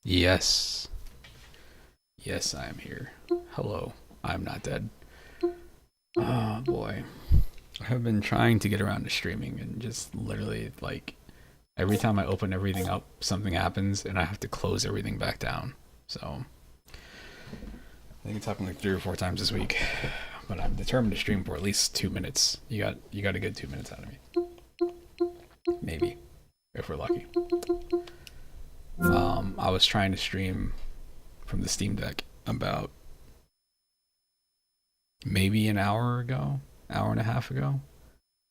Yes. Yes, I am here. Hello. I'm not dead. Oh boy. I have been trying to get around to streaming and just literally like every time I open everything up, something happens and I have to close everything back down. So I think it's happened like 3 or 4 times this week. But I'm determined to stream for at least 2 minutes. You got a good 2 minutes out of me. Maybe. If we're lucky. I was trying to stream from the Steam Deck about maybe an hour ago, hour and a half ago,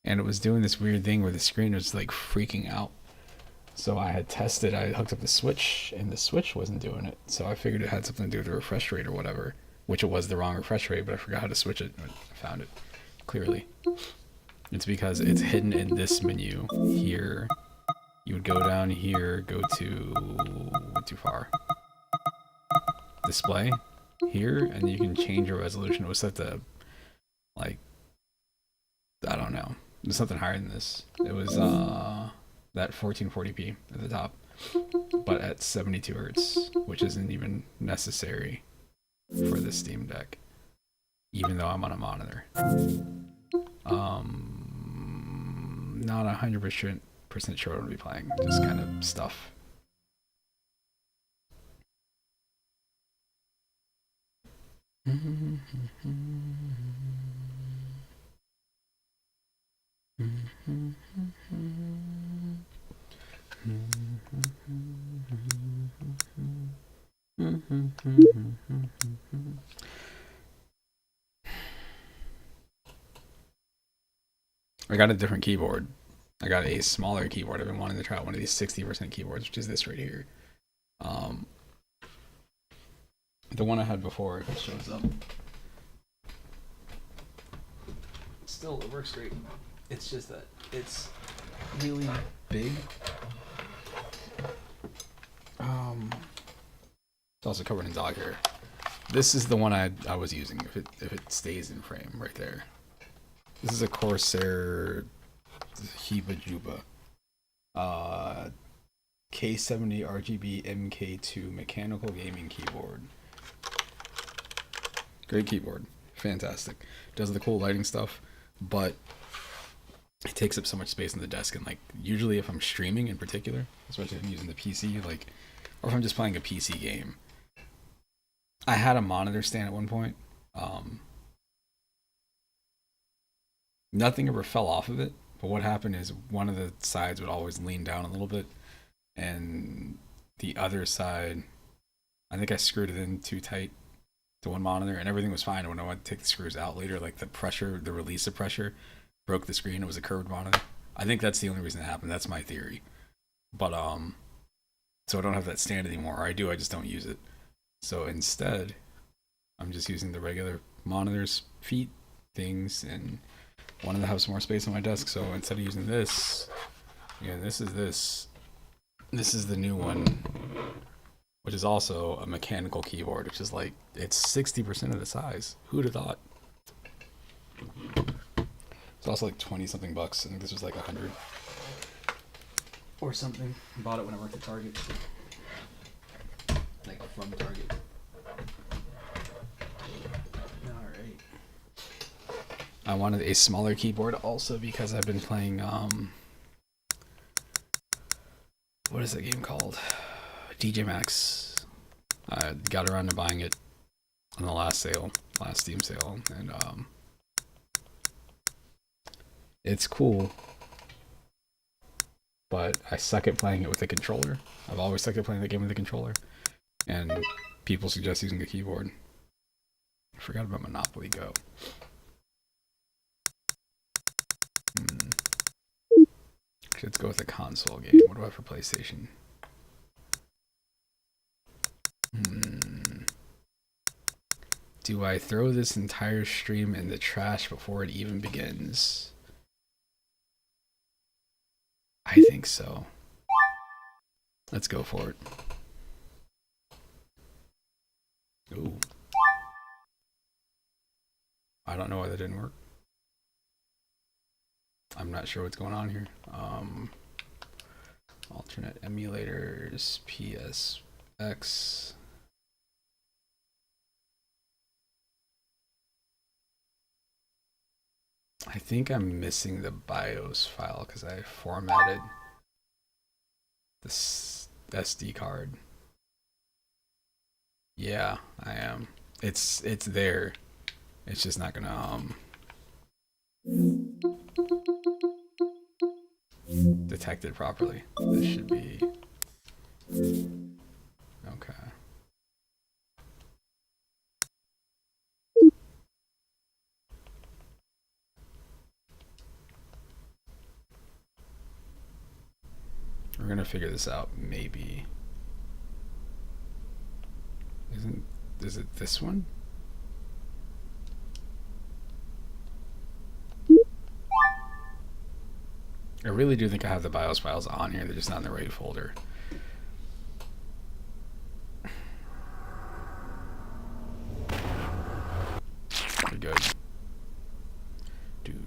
and it was doing this weird thing where the screen was like freaking out. So I had tested, I hooked up the Switch, and the Switch wasn't doing it. So I figured it had something to do with the refresh rate or whatever, which it was the wrong refresh rate, but I forgot how to switch it. I found it clearly. It's because it's hidden in this menu here. You would go down here, go to too far. Display here, and you can change your resolution. It was set to like I don't know. There's something higher than this. It was that 1440p at the top, but at 72 hertz, which isn't even necessary for the Steam Deck, even though I'm on a monitor. Not 100% sure what I'll be playing. Just kind of stuff. I got a different keyboard. I got a smaller keyboard. I've been wanting to try out one of these 60% keyboards, which is this right here. Um, the one I had before, if it shows up. Still, it works great. It's just that it's really big. It's also covered in dog hair. This is the one I was using. If it stays in frame right there. This is a Corsair Hiba Juba. K70 RGB MK2 mechanical gaming keyboard. Great keyboard. Fantastic. Does the cool lighting stuff, but it takes up so much space on the desk. And like usually if I'm streaming in particular, especially if I'm using the PC, like or if I'm just playing a PC game, I had a monitor stand at one point. Nothing ever fell off of it, but what happened is one of the sides would always lean down a little bit, and the other side, I think I screwed it in too tight to one monitor, and everything was fine. When I went to take the screws out later, like the pressure, the release of pressure, broke the screen. It was a curved monitor. I think that's the only reason it happened. That's my theory. But so I don't have that stand anymore. Or I do, I just don't use it. So instead, I'm just using the regular monitors, feet things, and wanted to have some more space on my desk. So instead of using this, again, this is this. This is the new one, which is also a mechanical keyboard, which is like it's 60% of the size. Who'd have thought? It's also like 20 something bucks. I think this was like 100 or something. I bought it when I worked at Target, like from Target. All right. I wanted a smaller keyboard also because I've been playing what is that game called? DJ Max. I got around to buying it on the last Steam sale, and it's cool, but I suck at playing it with a controller. I've always sucked at playing the game with a controller, and people suggest using a keyboard. I forgot about Monopoly Go. Let's go with a console game. What do I have for PlayStation? Do I throw this entire stream in the trash before it even begins? I think so. Let's go for it. Ooh. I don't know why that didn't work. I'm not sure what's going on here. Alternate emulators, PS X. I think I'm missing the BIOS file because I formatted this SD card. Yeah, I am. It's there. It's just not gonna detect it properly. This should be okay. We're gonna figure this out. Maybe is it this one? I really do think I have the BIOS files on here. They're just not in the right folder. We're good. Dude.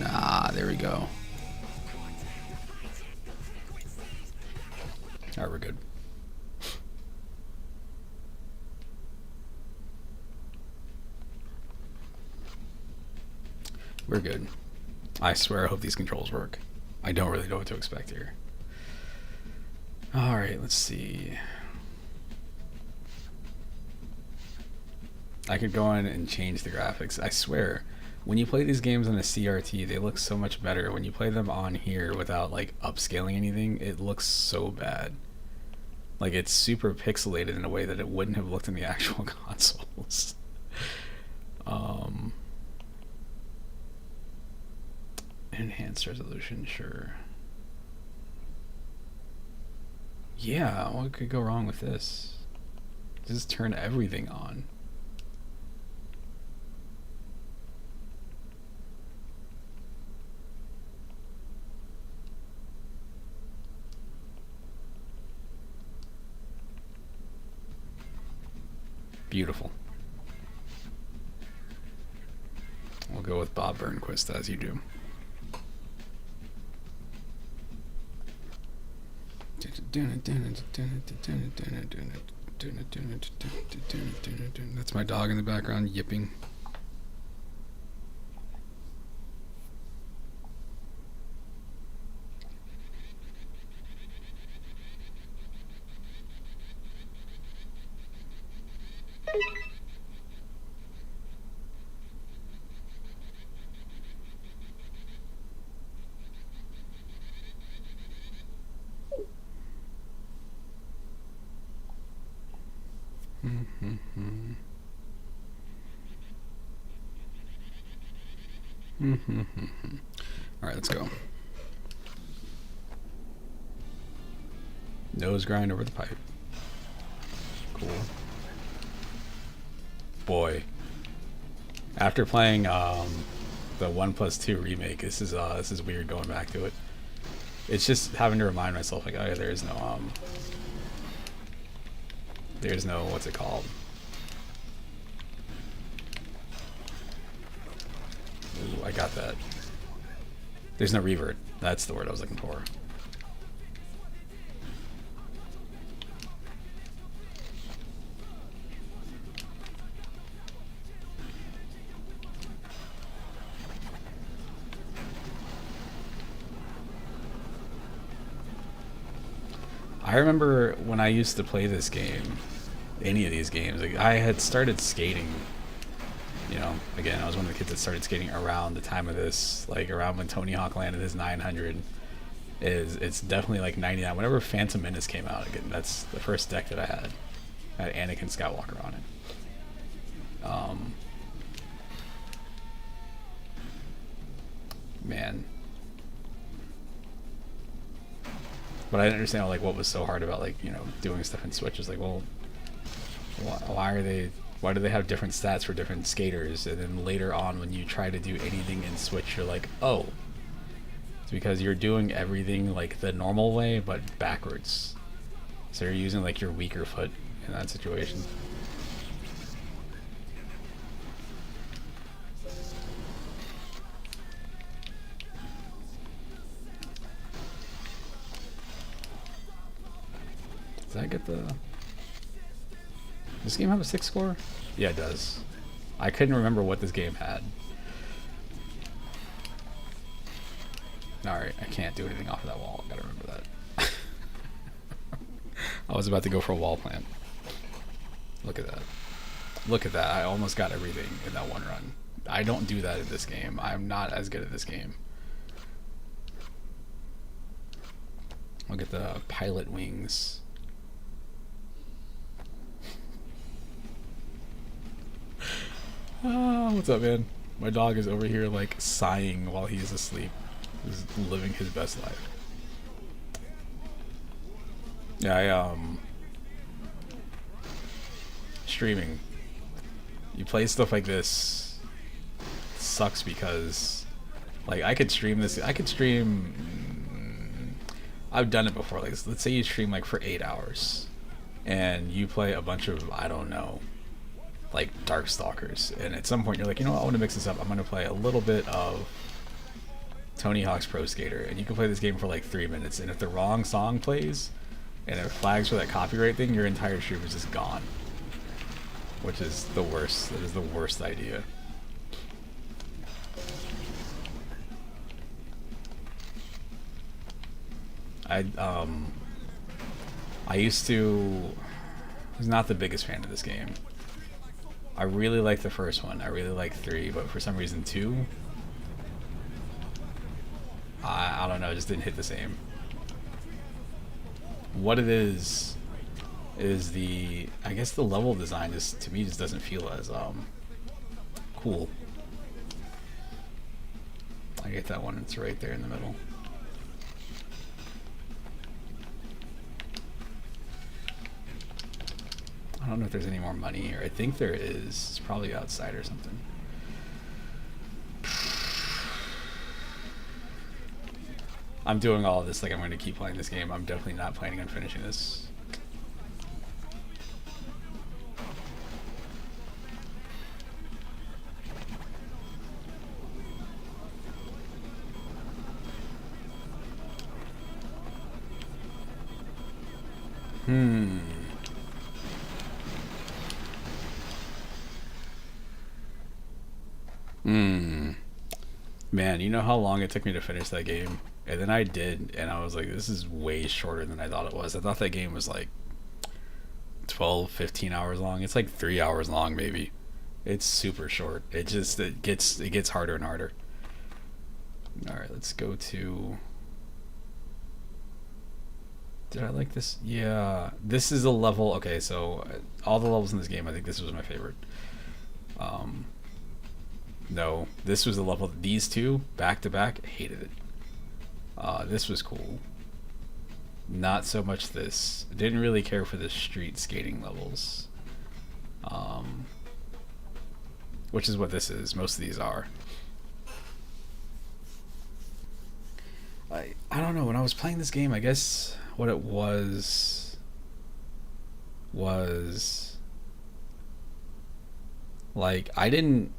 Ah, there we go. Alright, we're good. We're good. I swear I hope these controls work. I don't really know what to expect here. Alright, let's see. I could go in and change the graphics. I swear, when you play these games on a CRT, they look so much better. When you play them on here without like upscaling anything, it looks so bad. Like it's super pixelated in a way that it wouldn't have looked in the actual consoles. Enhanced resolution, sure. Yeah, what could go wrong with this? Just turn everything on. Beautiful. We'll go with Bob Burnquist as you do. That's my dog in the background yipping. All right, let's go. Nose grind over the pipe. Cool. Boy, after playing the 1+2 remake, this is weird going back to it. It's just having to remind myself like, oh yeah, there's no what's it called? Ooh, I got that. There's no revert. That's the word I was looking for. I remember when I used to play this game, any of these games, like I had started skating. You know, again, I was one of the kids that started skating around the time of this, like around when Tony Hawk landed his 900. It's definitely like 99. Whenever Phantom Menace came out, again, that's the first deck that I had. I had Anakin Skywalker on it. Man. But I didn't understand like what was so hard about like, you know, doing stuff in Switch. It's like, well, why do they have different stats for different skaters? And then later on when you try to do anything in Switch, you're like, oh, it's because you're doing everything like the normal way but backwards. So you're using like your weaker foot in that situation. Did I get the... Does this game have a 6 score? Yeah, it does. I couldn't remember what this game had. Alright, I can't do anything off of that wall. I gotta remember that. I was about to go for a wall plant. Look at that. Look at that. I almost got everything in that one run. I don't do that in this game. I'm not as good at this game. Look at the pilot wings. What's up, man? My dog is over here like sighing while he's asleep. He's living his best life. Yeah, streaming. You play stuff like this sucks because like I could stream this. I could stream. I've done it before. Like let's say you stream like for 8 hours, and you play a bunch of I don't know, like Darkstalkers, and at some point you're like, you know what, I want to mix this up. I'm gonna play a little bit of Tony Hawk's Pro Skater, and you can play this game for like 3 minutes, and if the wrong song plays and it flags for that copyright thing, your entire stream is just gone, which is the worst. That is the worst idea. I used to was not the biggest fan of this game. I really liked the first one. I really liked 3, but for some reason 2, I don't know, it just didn't hit the same. What it is the, I guess the level design just, to me, just doesn't feel as cool. I get that one, it's right there in the middle. I don't know if there's any more money here. I think there is. It's probably outside or something. I'm doing all of this like I'm going to keep playing this game. I'm definitely not planning on finishing this. Man, you know how long it took me to finish that game? And then I did, and I was like, this is way shorter than I thought it was. I thought that game was like 12, 15 hours long. It's like 3 hours long, maybe. It's super short. It gets harder and harder. Alright, let's go to... Did I like this? Yeah. This is a level... Okay, so all the levels in this game, I think this was my favorite. No, this was the level. These two, back to back, hated it. This was cool. Not so much this. Didn't really care for the street skating levels. Which is what this is. Most of these are. I don't know. When I was playing this game, I guess what it was like I didn't...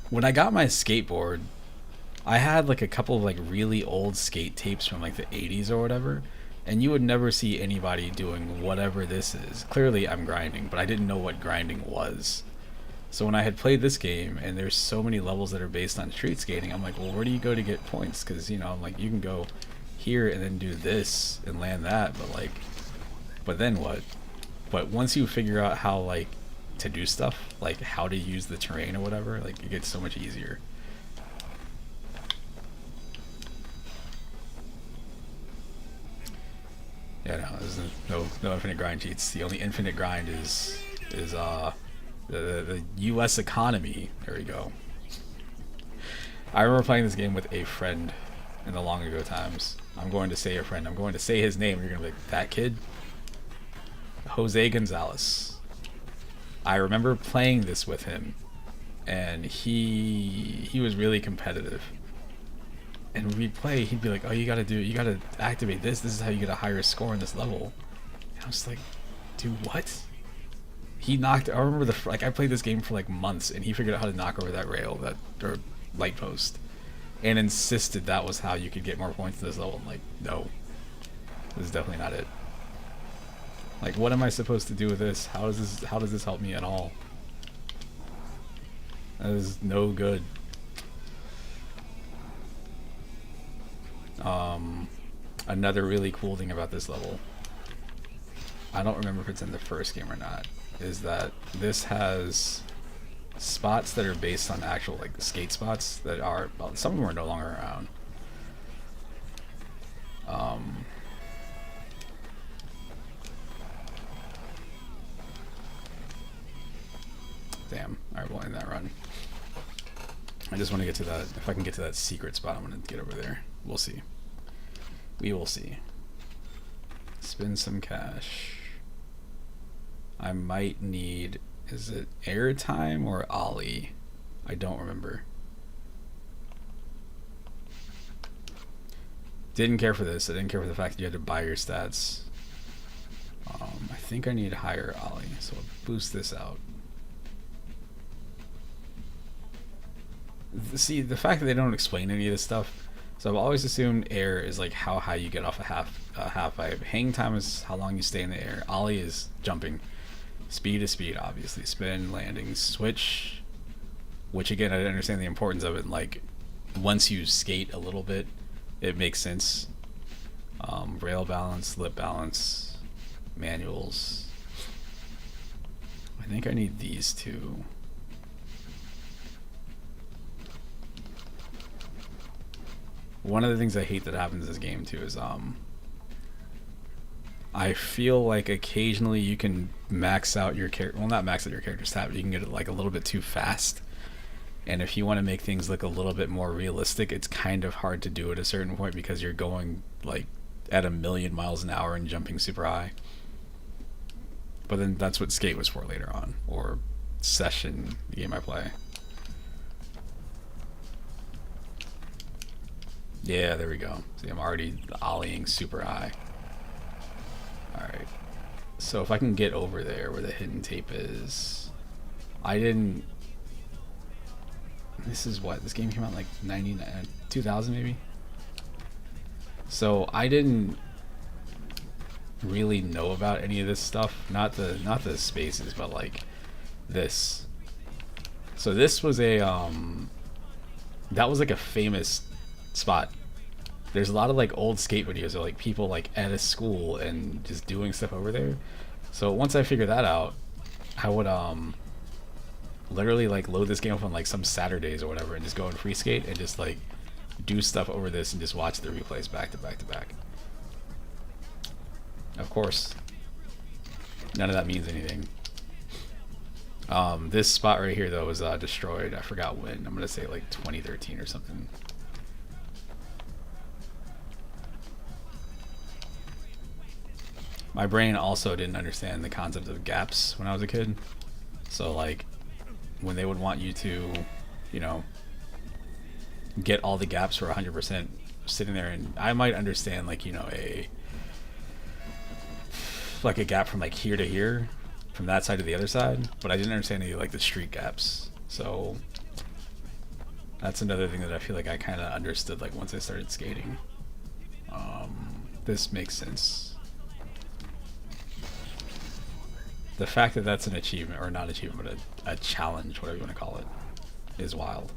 When I got my skateboard, I had like a couple of like really old skate tapes from like the 80s or whatever, and you would never see anybody doing whatever this is. Clearly I'm grinding, but I didn't know what grinding was. So when I had played this game and there's so many levels that are based on street skating, I'm like, well, where do you go to get points? Because, you know, I'm like, you can go here and then do this and land that, but then what? But once you figure out how like to do stuff, like how to use the terrain or whatever, like it gets so much easier. Yeah, no, there's no infinite grind cheats. The only infinite grind is the U.S. economy. There we go. I remember playing this game with a friend in the long ago times. I'm going to say a friend. I'm going to say his name. You're gonna be like, that kid? Jose Gonzalez. I remember playing this with him, and he was really competitive. And when we'd play, he'd be like, "Oh, you gotta activate this. This is how you get a higher score in this level." And I was like, "Dude, what?" He knocked. I remember I played this game for like months, and he figured out how to knock over that rail, or light post, and insisted that was how you could get more points in this level. I'm like, no, This is definitely not it. Like, what am I supposed to do with this? How does this help me at all? That is no good. Another really cool thing about this level, I don't remember if it's in the first game or not, is that this has spots that are based on actual like skate spots that are, well, some of them are no longer around. Damn. Alright, we'll end that run. I just want to get to that. If I can get to that secret spot, I'm going to get over there. We'll see. We will see. Spend some cash. I might need... Is it airtime or Ollie? I don't remember. Didn't care for this. I didn't care for the fact that you had to buy your stats. I think I need higher Ollie, so I'll boost this out. See, the fact that they don't explain any of this stuff, so I've always assumed air is like how high you get off a half pipe. Hang time is how long you stay in the air. Ollie is jumping. Speed is speed, obviously. Spin, landing, switch, which again, I didn't understand the importance of it. Like, once you skate a little bit, it makes sense. Rail balance, lip balance, manuals. I think I need these two. One of the things I hate that happens in this game too is I feel like occasionally you can max out your character, well, not max out your character stat, but you can get it like a little bit too fast. And if you want to make things look a little bit more realistic, it's kind of hard to do at a certain point because you're going like at 1,000,000 miles an hour and jumping super high. But then that's what Skate was for later on, or Session, the game I play. Yeah, there we go. See, I'm already ollieing super high. Alright. So if I can get over there where the hidden tape is... I didn't... This is what? This game came out like 2000 maybe? So I didn't really know about any of this stuff. Not the spaces, but like this. So this was a... that was like a famous spot. There's a lot of like old skate videos of like people like at a school and just doing stuff over there. So once I figured that out, I would literally like load this game up on like some Saturdays or whatever and just go and free skate and just like do stuff over this and just watch the replays back to back to back. Of course, none of that means anything. This spot right here though was destroyed. I forgot when. I'm gonna say like 2013 or something. My brain also didn't understand the concept of gaps when I was a kid. So like when they would want you to, you know, get all the gaps for 100% sitting there, and I might understand like, you know, a gap from like here to here, from that side to the other side, but I didn't understand any like the street gaps. So that's another thing that I feel like I kind of understood like once I started skating. This makes sense. The fact that that's an achievement, or not achievement, but a challenge, whatever you want to call it, is wild.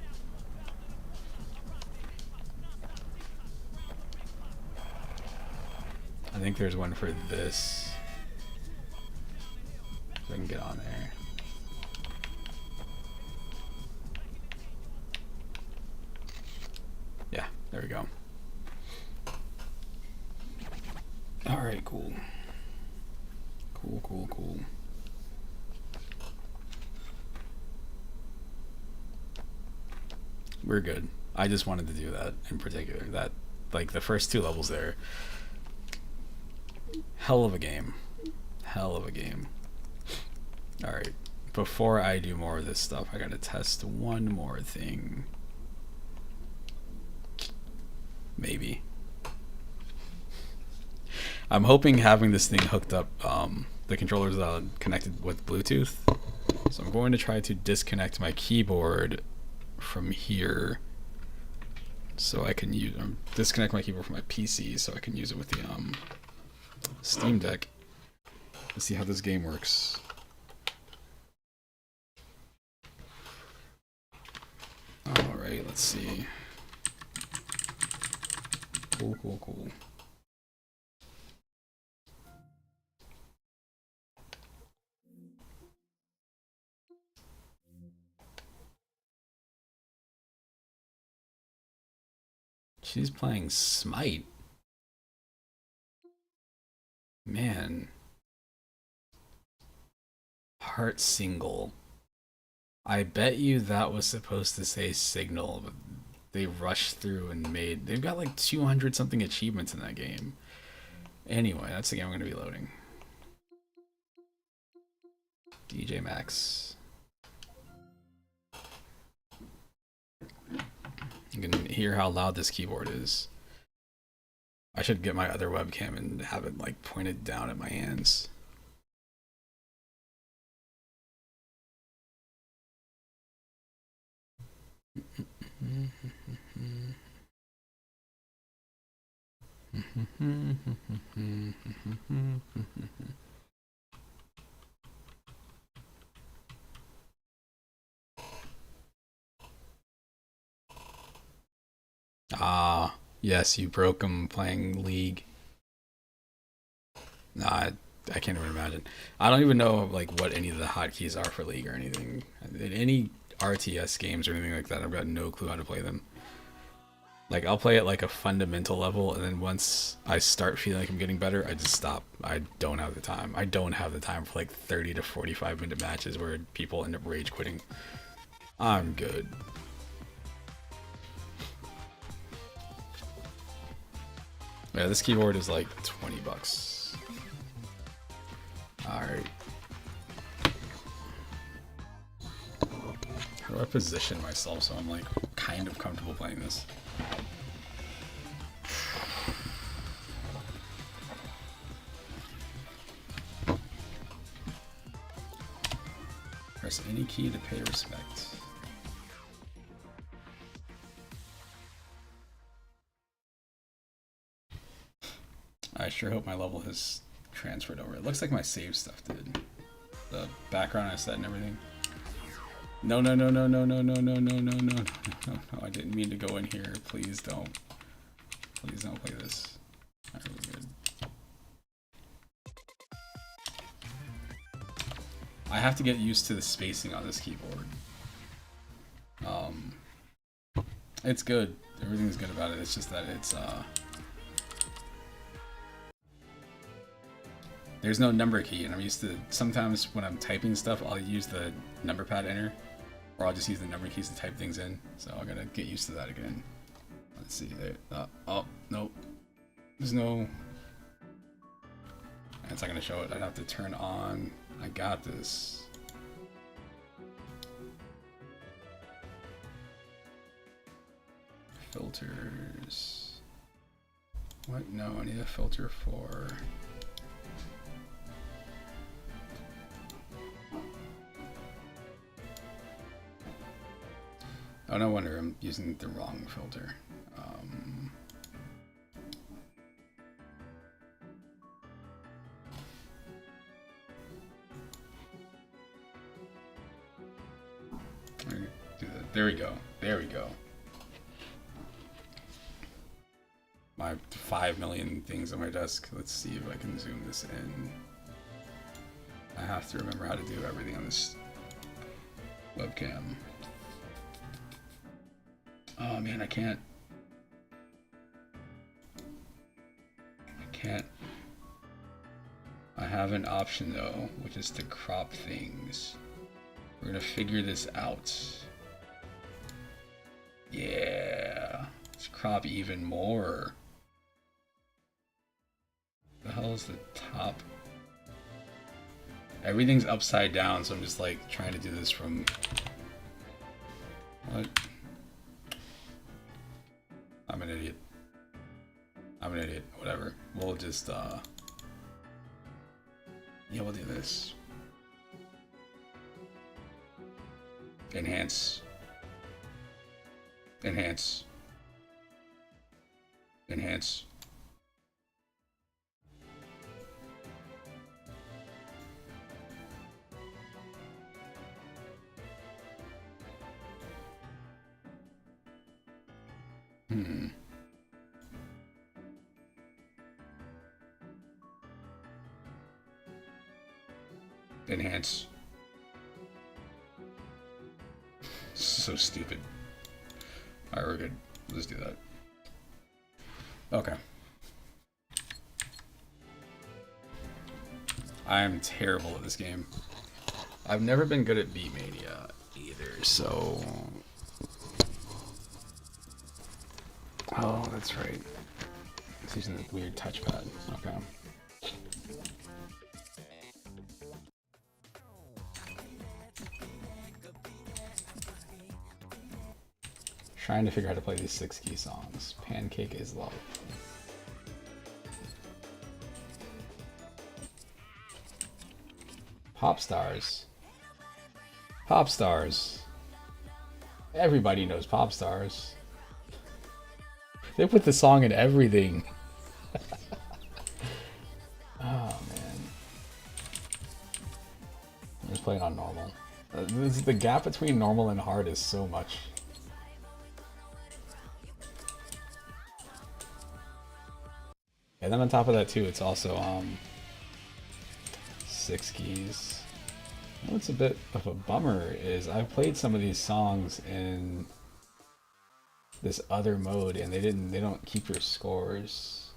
I think there's one for this. So I can get on there. Yeah, there we go. Alright, cool. Cool. We're good. I just wanted to do that in particular. That, like, the first two levels there. Hell of a game. Hell of a game. Alright. Before I do more of this stuff, I gotta test one more thing. Maybe. I'm hoping having this thing hooked up, the controller's connected with Bluetooth. So I'm going to try to disconnect my keyboard from here so I can use, disconnect my keyboard from my PC so I can use it with Steam Deck. Let's see how this game works. Alright, let's see. Cool, cool, cool. She's playing Smite. Man. Heart Single. I bet you that was supposed to say Signal, but they rushed through and made... They've got like 200 something achievements in that game. Anyway, that's the game I'm going to be loading. DJ Max. You can hear how loud this keyboard is. I should get my other webcam and have it like pointed down at my hands. Ah, yes, you broke him playing League. Nah, I can't even imagine. I don't even know like what any of the hotkeys are for League or anything. In any RTS games or anything like that, I've got no clue how to play them. Like I'll play at like a fundamental level, and then once I start feeling like I'm getting better, I just stop. I don't have the time. I don't have the time for like 30 to 45-minute matches where people end up rage quitting. I'm good. Yeah, this keyboard is like $20. Alright. How do I position myself so I'm like kind of comfortable playing this? Press any key to pay respect. I sure hope my level has transferred over. It looks like my save stuff did. The background I set and everything. No, no, no, no, no, no, no, no, no, no, no, no, no, I didn't mean to go in here. Please don't. Please don't play this. Alright, we're good. I have to get used to the spacing on this keyboard. It's good. Everything's good about it. It's just that it's there's no number key, and I'm used to sometimes when I'm typing stuff, I'll use the number pad enter, or I'll just use the number keys to type things in. So I gotta get used to that again. Let's see there. Oh nope. There's no. It's not gonna show it. I'd have to turn on. I got this. Filters. What? No, I need a filter for. Oh, no wonder I'm using the wrong filter. There we go. There we go. My 5 million things on my desk. Let's see if I can zoom this in. I have to remember how to do everything on this webcam. Oh man, I can't. I have an option though, which is to crop things. We're gonna figure this out. Yeah, let's crop even more. The hell is the top? Everything's upside down, so I'm just like trying to do this from. What? I'm an idiot. I'm an idiot. Whatever. We'll just yeah, we'll do this. Enhance. Enhance. Enhance. Enhance. So stupid. Alright, we're good. Let's do that. Okay. I am terrible at this game. I've never been good at Beatmania either, so... Oh, that's right. It's using the weird touchpad. Okay. Trying to figure out how to play these 6-key songs. Pancake is Love. Pop stars. Pop stars. Everybody knows pop stars. They put the song in everything. Oh man. I'm just playing on normal. The gap between normal and hard is so much. And then on top of that too, it's also 6 keys. What's a bit of a bummer is I've played some of these songs in this other mode and they don't keep your scores.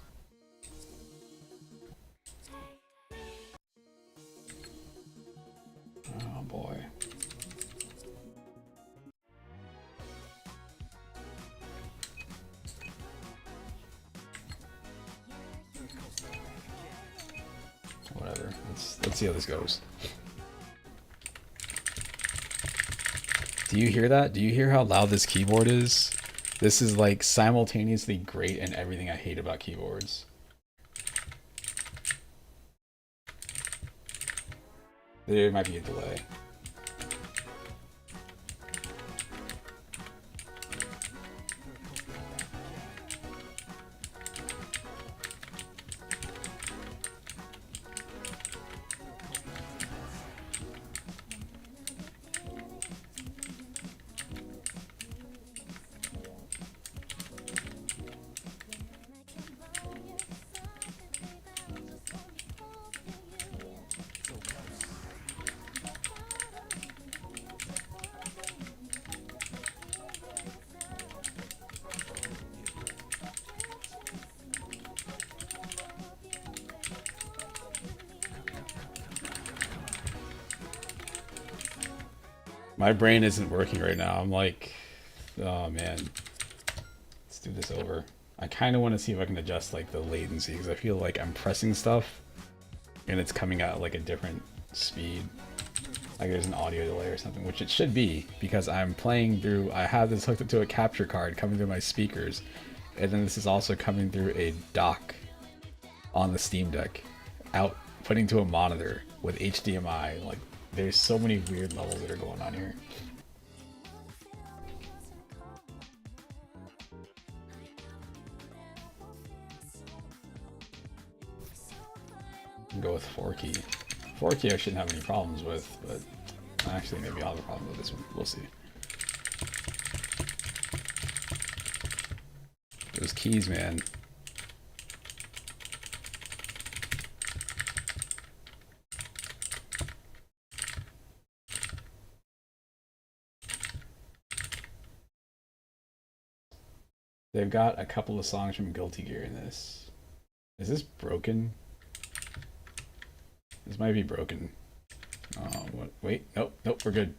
Oh boy. Whatever. Let's see how this goes. Do you hear that? Do you hear how loud this keyboard is? This is like simultaneously great and everything I hate about keyboards. There might be a delay. My brain isn't working right now. I'm like, oh man. Let's do this over. I kind of want to see if I can adjust like the latency because I feel like I'm pressing stuff and it's coming out like a different speed. Like there's an audio delay or something, which it should be because I'm playing through, I have this hooked up to a capture card coming through my speakers. And then this is also coming through a dock on the Steam Deck, outputting to a monitor with HDMI. Like, there's so many weird levels that are going on here. Go with 4-key. 4-key I shouldn't have any problems with, but actually maybe I'll have a problem with this one. We'll see. Those keys, man. They've got a couple of songs from Guilty Gear in this. Is this broken? This might be broken. Oh, what? Wait, nope, we're good.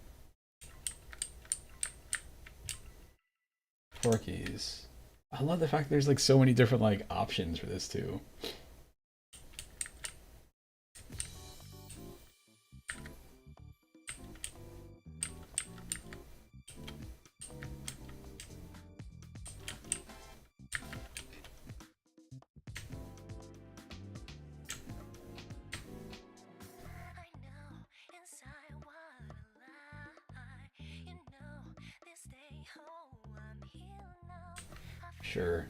4 keys. I love the fact there's like so many different like options for this too. Sure.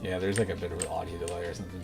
Yeah, there's like a bit of an audio delay or something.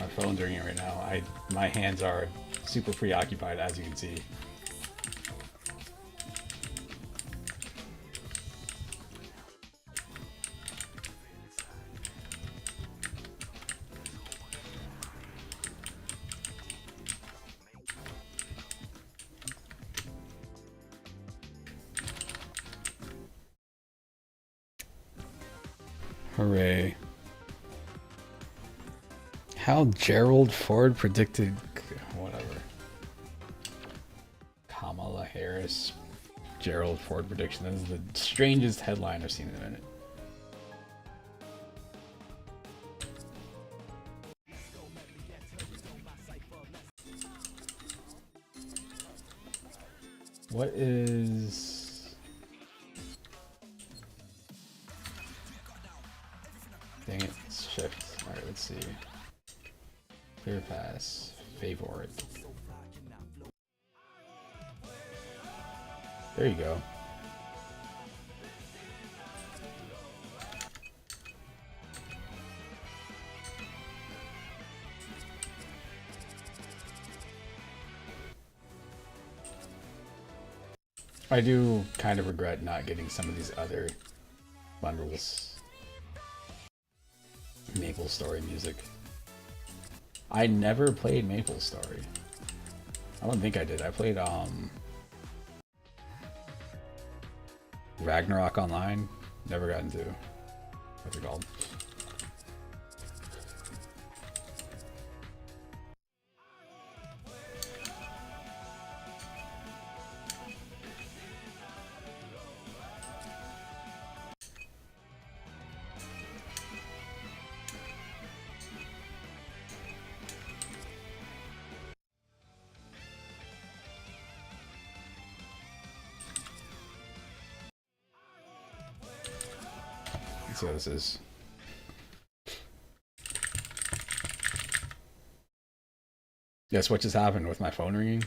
My phone's ringing right now. My hands are super preoccupied, as you can see. Hooray. How Gerald Ford predicted whatever. Kamala Harris Gerald Ford prediction. That is the strangest headline I've seen in a minute. What is... Dang it, it's shift. Alright, let's see. Clear pass. Favorite. There you go. I do kind of regret not getting some of these other bundles. Maple Story music. I never played Maple Story. I don't think I did. I played Ragnarok Online. Never got into what's it called? Let's see how this is. Guess what just happened with my phone ringing?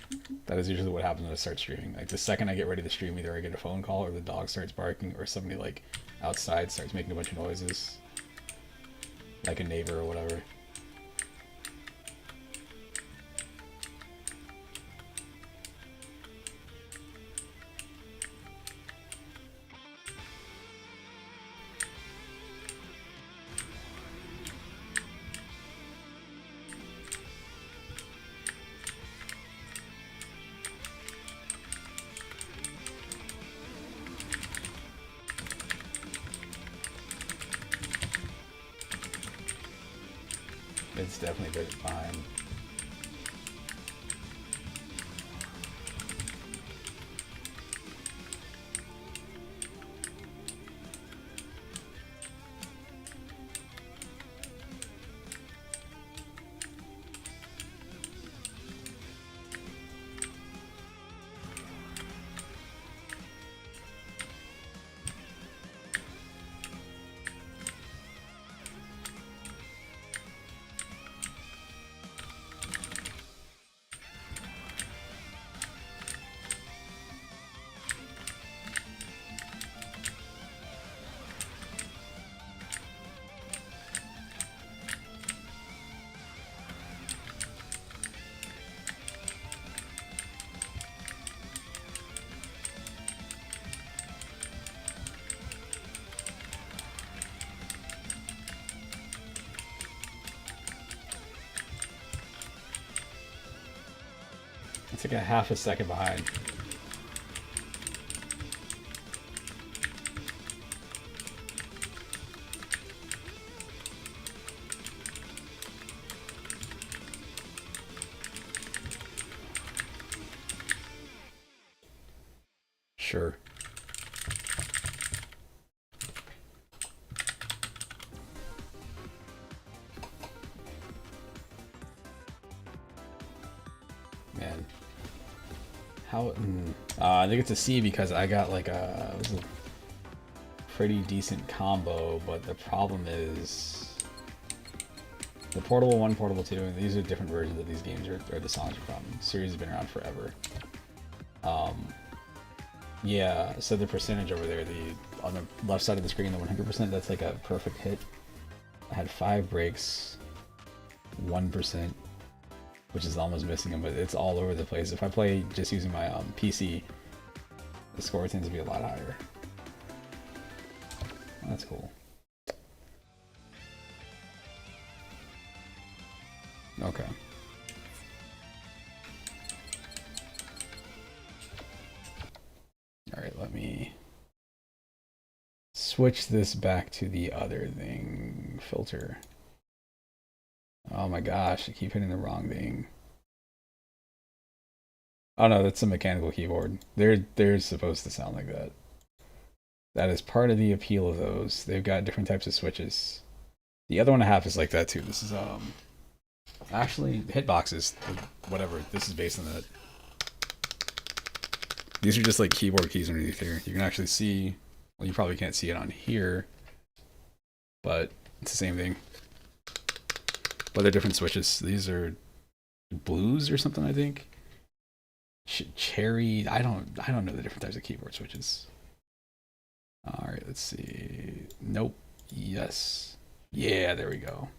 That is usually what happens when I start streaming. Like the second I get ready to stream, either I get a phone call or the dog starts barking or somebody like outside starts making a bunch of noises. Like a neighbor or whatever. It's definitely good fine. It's like a half a second behind. Sure. Man. How? I think it's a C because I got like a pretty decent combo, but the problem is the Portable 1, Portable 2, and these are different versions of these games, or the songs are from. The series has been around forever. Yeah, so the percentage over there, on the left side of the screen, the 100%, that's like a perfect hit. I had 5 breaks, 1%, which is almost missing them, but it's all over the place. If I play just using my PC, the score tends to be a lot higher. Oh, that's cool. Okay. Alright, let me switch this back to the other thing. Filter. Oh my gosh, I keep hitting the wrong thing. Oh no, that's a mechanical keyboard. They're supposed to sound like that. That is part of the appeal of those. They've got different types of switches. The other one I have is like that too. This is actually hitboxes, whatever. This is based on that. These are just like keyboard keys underneath here. You can actually see, well, you probably can't see it on here, but it's the same thing. But they're different switches. These are blues or something, I think. Cherry. I don't know the different types of keyboard switches. All right, let's see. Nope. Yes. Yeah, there we go.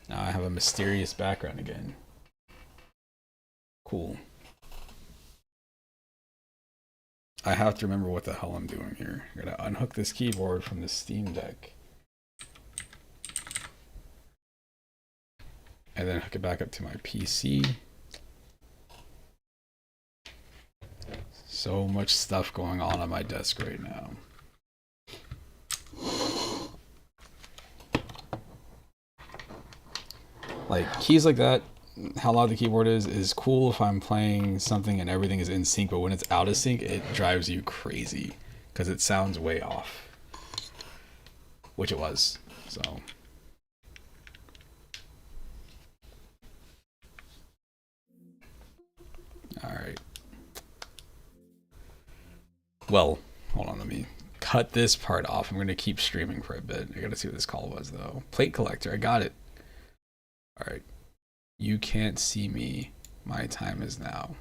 Now I have a mysterious background again. Cool. I have to remember what the hell I'm doing here. I gotta unhook this keyboard from the Steam Deck. And then hook it back up to my PC. So much stuff going on my desk right now. Like keys like that, how loud the keyboard is cool if I'm playing something and everything is in sync, but when it's out of sync, it drives you crazy because it sounds way off, which it was. So all right. Well, hold on, let me cut this part off. I'm going to keep streaming for a bit. I got to see what this call was, though. Plate collector, I got it. All right. You can't see me. My time is now.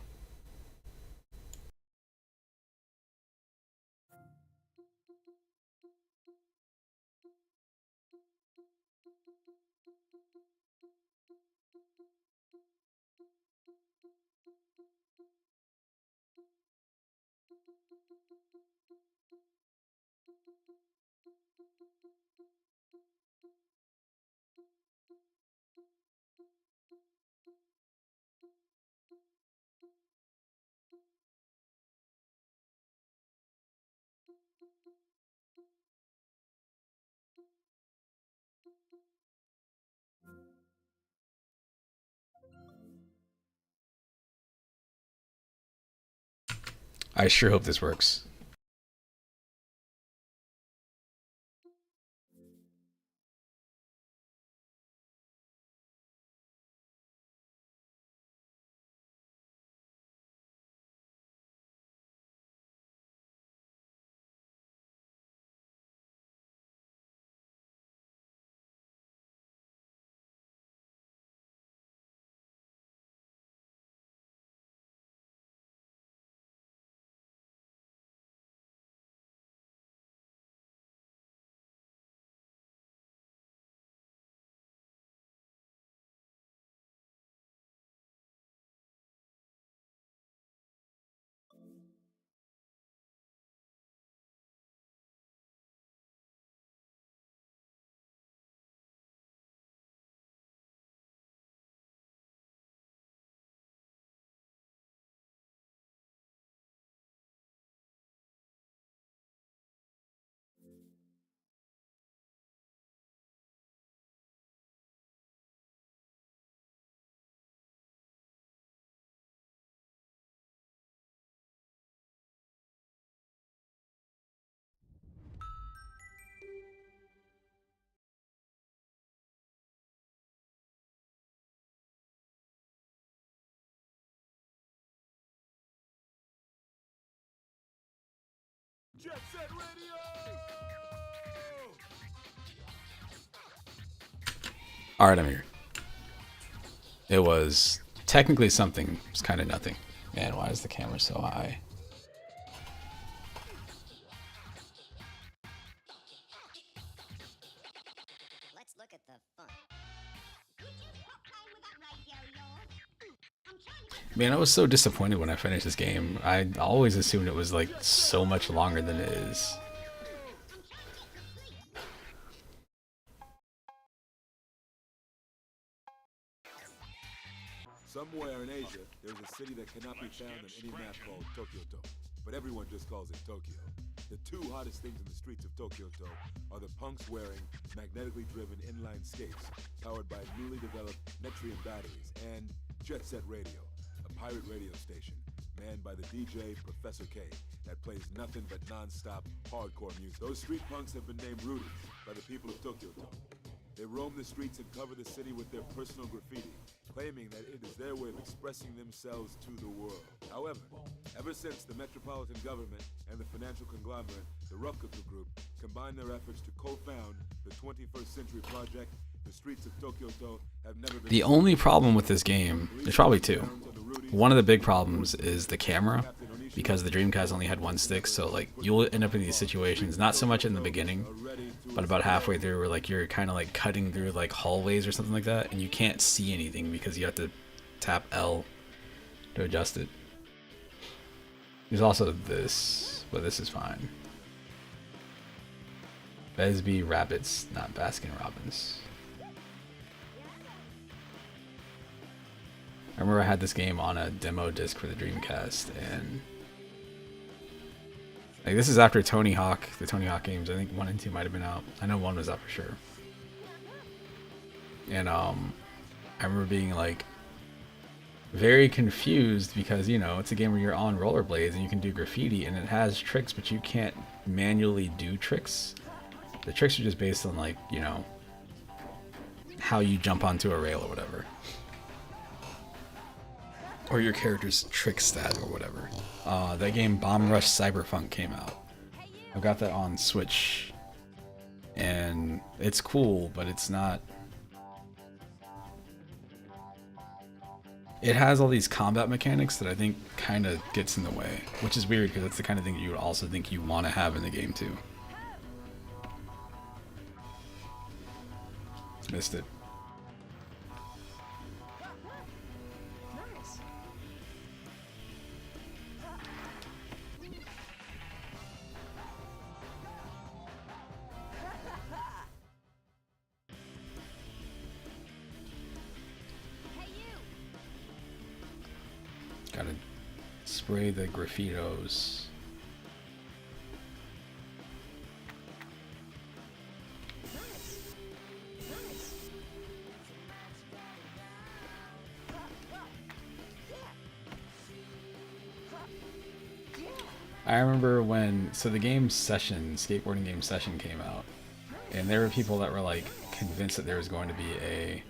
I sure hope this works. Jet Set Radio! All right, I'm here. It was technically something. It's kind of nothing. Man, why is the camera so high? Let's look at the fun. Man, I was so disappointed when I finished this game. I always assumed it was like so much longer than it is. Somewhere in Asia, there's a city that cannot be found on any map called Tokyo-to, but everyone just calls it Tokyo. The two hottest things in the streets of Tokyo-to are the punks wearing magnetically driven inline skates powered by newly developed Metrium batteries and Jet Set Radio, a pirate radio station manned by the DJ Professor K that plays nothing but non-stop hardcore music. Those street punks have been named Rudies by the people of Tokyo-to. They roam the streets and cover the city with their personal graffiti, claiming that it is their way of expressing themselves to the world. However, ever since the metropolitan government and the financial conglomerate, the Rokuku Group, combined their efforts to co-found the 21st Century Project, the streets of Tokyo-to have never been... The only problem with this game, there's probably two. One of the big problems is the camera, because the Dreamcast only had one stick, so like you'll end up in these situations, not so much in the beginning, but about halfway through where like you're kind of like cutting through like hallways or something like that, and you can't see anything because you have to tap L to adjust it. There's also this, but this is fine. Besby Rabbits, not Baskin Robbins. I remember I had this game on a demo disc for the Dreamcast, and like this is after Tony Hawk, the Tony Hawk games. I think 1 and 2 might have been out. I know 1 was out for sure. And I remember being like very confused because, you know, it's a game where you're on rollerblades and you can do graffiti and it has tricks, but you can't manually do tricks. The tricks are just based on like, you know, how you jump onto a rail or whatever. Or your character's trick stat or whatever. That game Bomb Rush Cyberpunk came out. I've got that on Switch. And it's cool, but it's not... It has all these combat mechanics that I think kind of gets in the way. Which is weird, because that's the kind of thing that you would also think you want to have in the game too. Missed it. Gotta spray the graffitos. I remember when, so the game Session, skateboarding game Session came out, and there were people that were like convinced that there was going to be a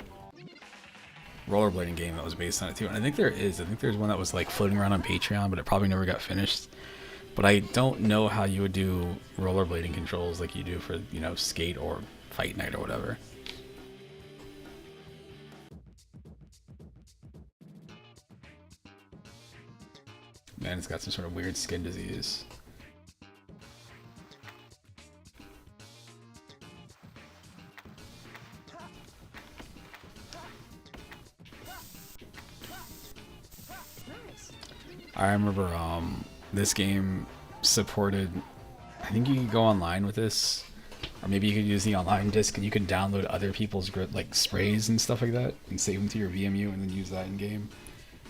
rollerblading game that was based on it too, and I think there is. I think there's one that was like floating around on Patreon, but it probably never got finished. But I don't know how you would do rollerblading controls like you do for, you know, Skate or Fight Night or whatever. Man, it's got some sort of weird skin disease. I remember this game supported, I think you could go online with this, or maybe you could use the online disc and you could download other people's like sprays and stuff like that and save them to your VMU and then use that in game.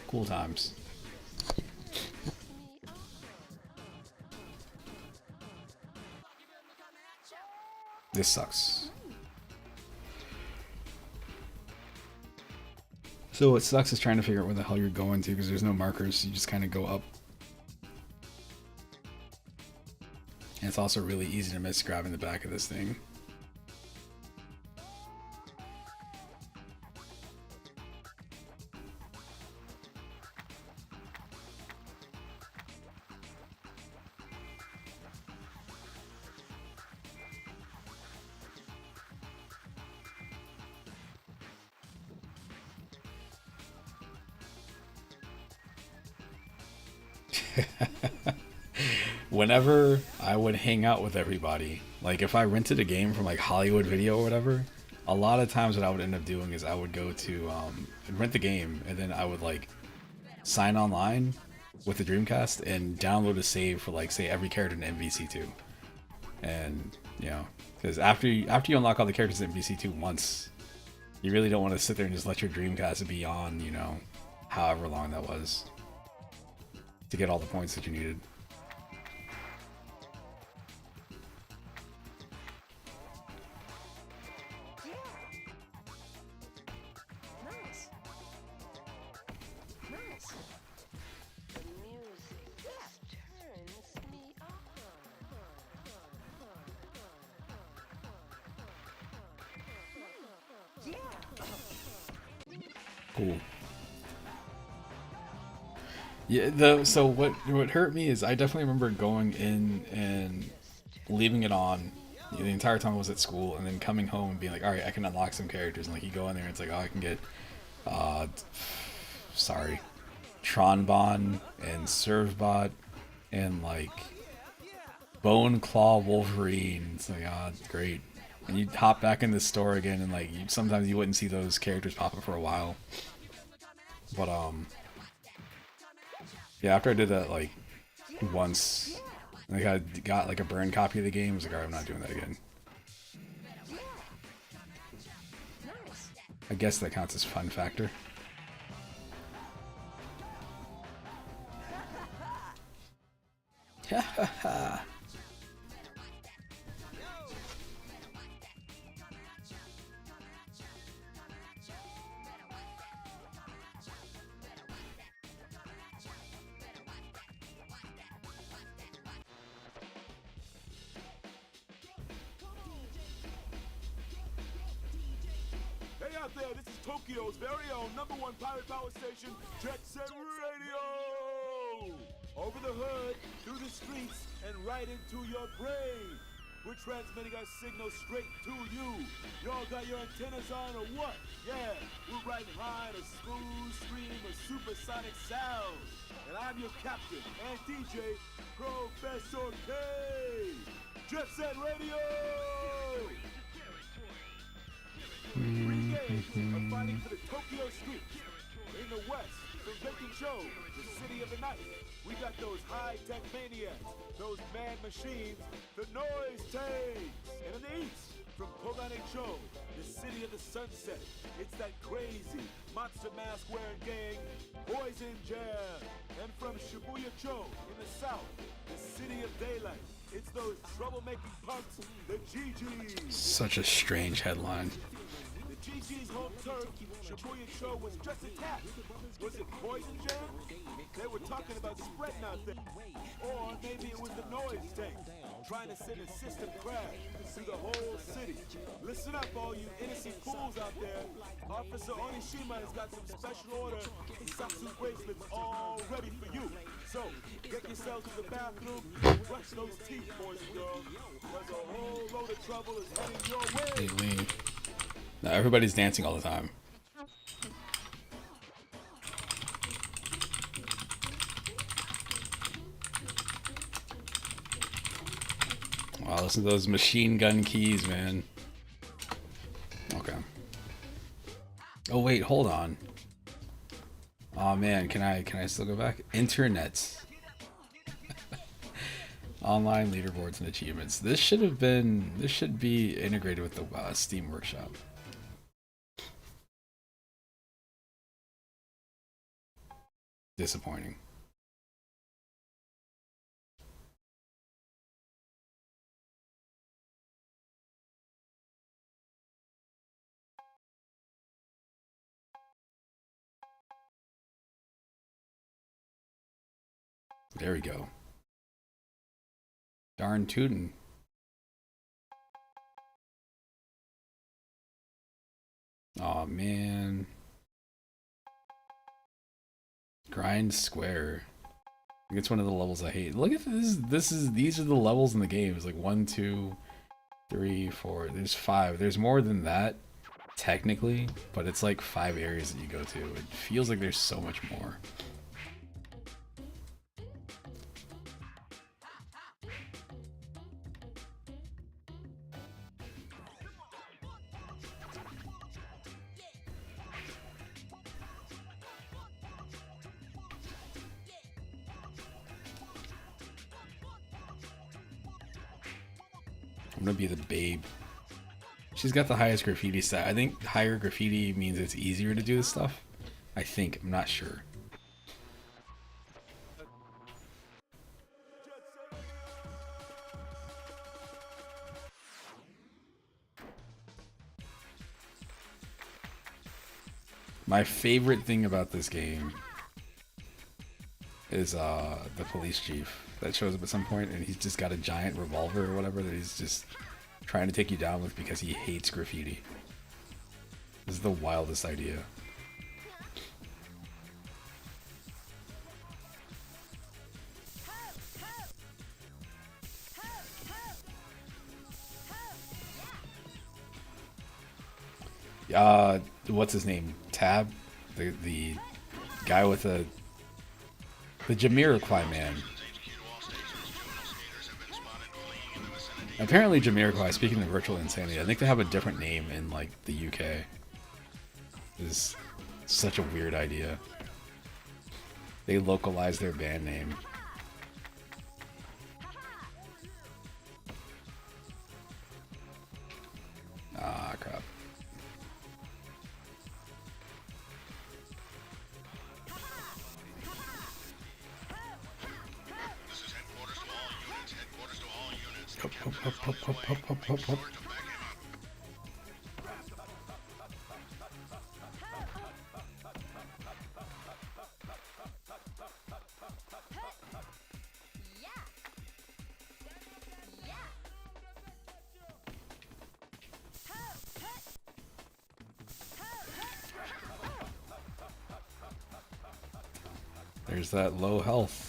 Cool times. This sucks. So what sucks is trying to figure out where the hell you're going to because there's no markers, so you just kind of go up. And it's also really easy to miss grabbing the back of this thing. Whenever I would hang out with everybody, like if I rented a game from like Hollywood Video or whatever, a lot of times what I would end up doing is I would go to rent the game, and then I would like sign online with the Dreamcast and download a save for like say every character in MVC2. And you know, because after you unlock all the characters in MVC2 once, you really don't want to sit there and just let your Dreamcast be on, you know, however long that was, to get all the points that you needed. Cool. Yeah, so what hurt me is I definitely remember going in and leaving it on the entire time I was at school, and then coming home and being like, all right, I can unlock some characters, and like you go in there and it's like, oh, I can get Tronbon and Servbot and like Bone Claw Wolverine. It's like, ah, oh, great. And you'd hop back in the store again, and like sometimes you wouldn't see those characters pop up for a while. But yeah, after I did that like once, like I got like a burned copy of the game, I was like, alright, I'm not doing that again. I guess that counts as fun factor. Ha ha ha. Hey out there, this is Tokyo's very own #1 pirate power station, Jet Set Radio! Over the hood, through the streets, and right into your brain. We're transmitting our signal straight to you. Y'all got your antennas on or what? Yeah, we're riding high on a smooth stream of supersonic sound. And I'm your captain and DJ, Professor K. Jet Set Radio! Are fighting for the Tokyo streets. In the west, from Benkincho, the city of the night, we got those high-tech maniacs, those mad machines, the noise tanks. And in the east, from Kobanecho, the city of the sunset, it's that crazy monster mask-wearing gang, Poison Jam. And from Shibuya-cho, in the south, the city of daylight, it's those troublemaking punks, the GGs. Such a strange headline. GG's home turf, Shibuya-cho was just attacked. Was it Poison Jam? They were talking about spreading out there. Or maybe it was the noise tank, trying to send a system crash through the whole city. Listen up, all you innocent fools out there. Officer Onishima has got some special order Satsu bracelets all ready for you. So, get yourselves to the bathroom and brush those teeth, boys and girls. Because a whole load of trouble is heading your way. Hey, Lee. Now everybody's dancing all the time. Wow, listen to those machine gun keys, man. Okay. Oh wait, hold on. Oh man, can I still go back? Internet. Online leaderboards and achievements. This should be integrated with the Steam Workshop. Disappointing. There we go. Darn tootin'. Aw, man. Grind Square. I think it's one of the levels I hate. Look at this. These are the levels in the game. It's like 1, 2, 3, 4. There's 5. There's more than that, technically, but it's like 5 areas that you go to. It feels like there's so much more. I'm gonna be the babe. She's got the highest graffiti stat. I think higher graffiti means it's easier to do this stuff. I think. I'm not sure. My favorite thing about this game is the police chief that shows up at some point, and he's just got a giant revolver or whatever that he's just trying to take you down with because he hates graffiti. This is the wildest idea. What's his name? Tab, the guy with the Jamiroquai man. Apparently Jamiroquai, speaking of virtual insanity, I think they have a different name in like the UK. Is such a weird idea. They localize their band name. Ah, crap. Up. There's that low health.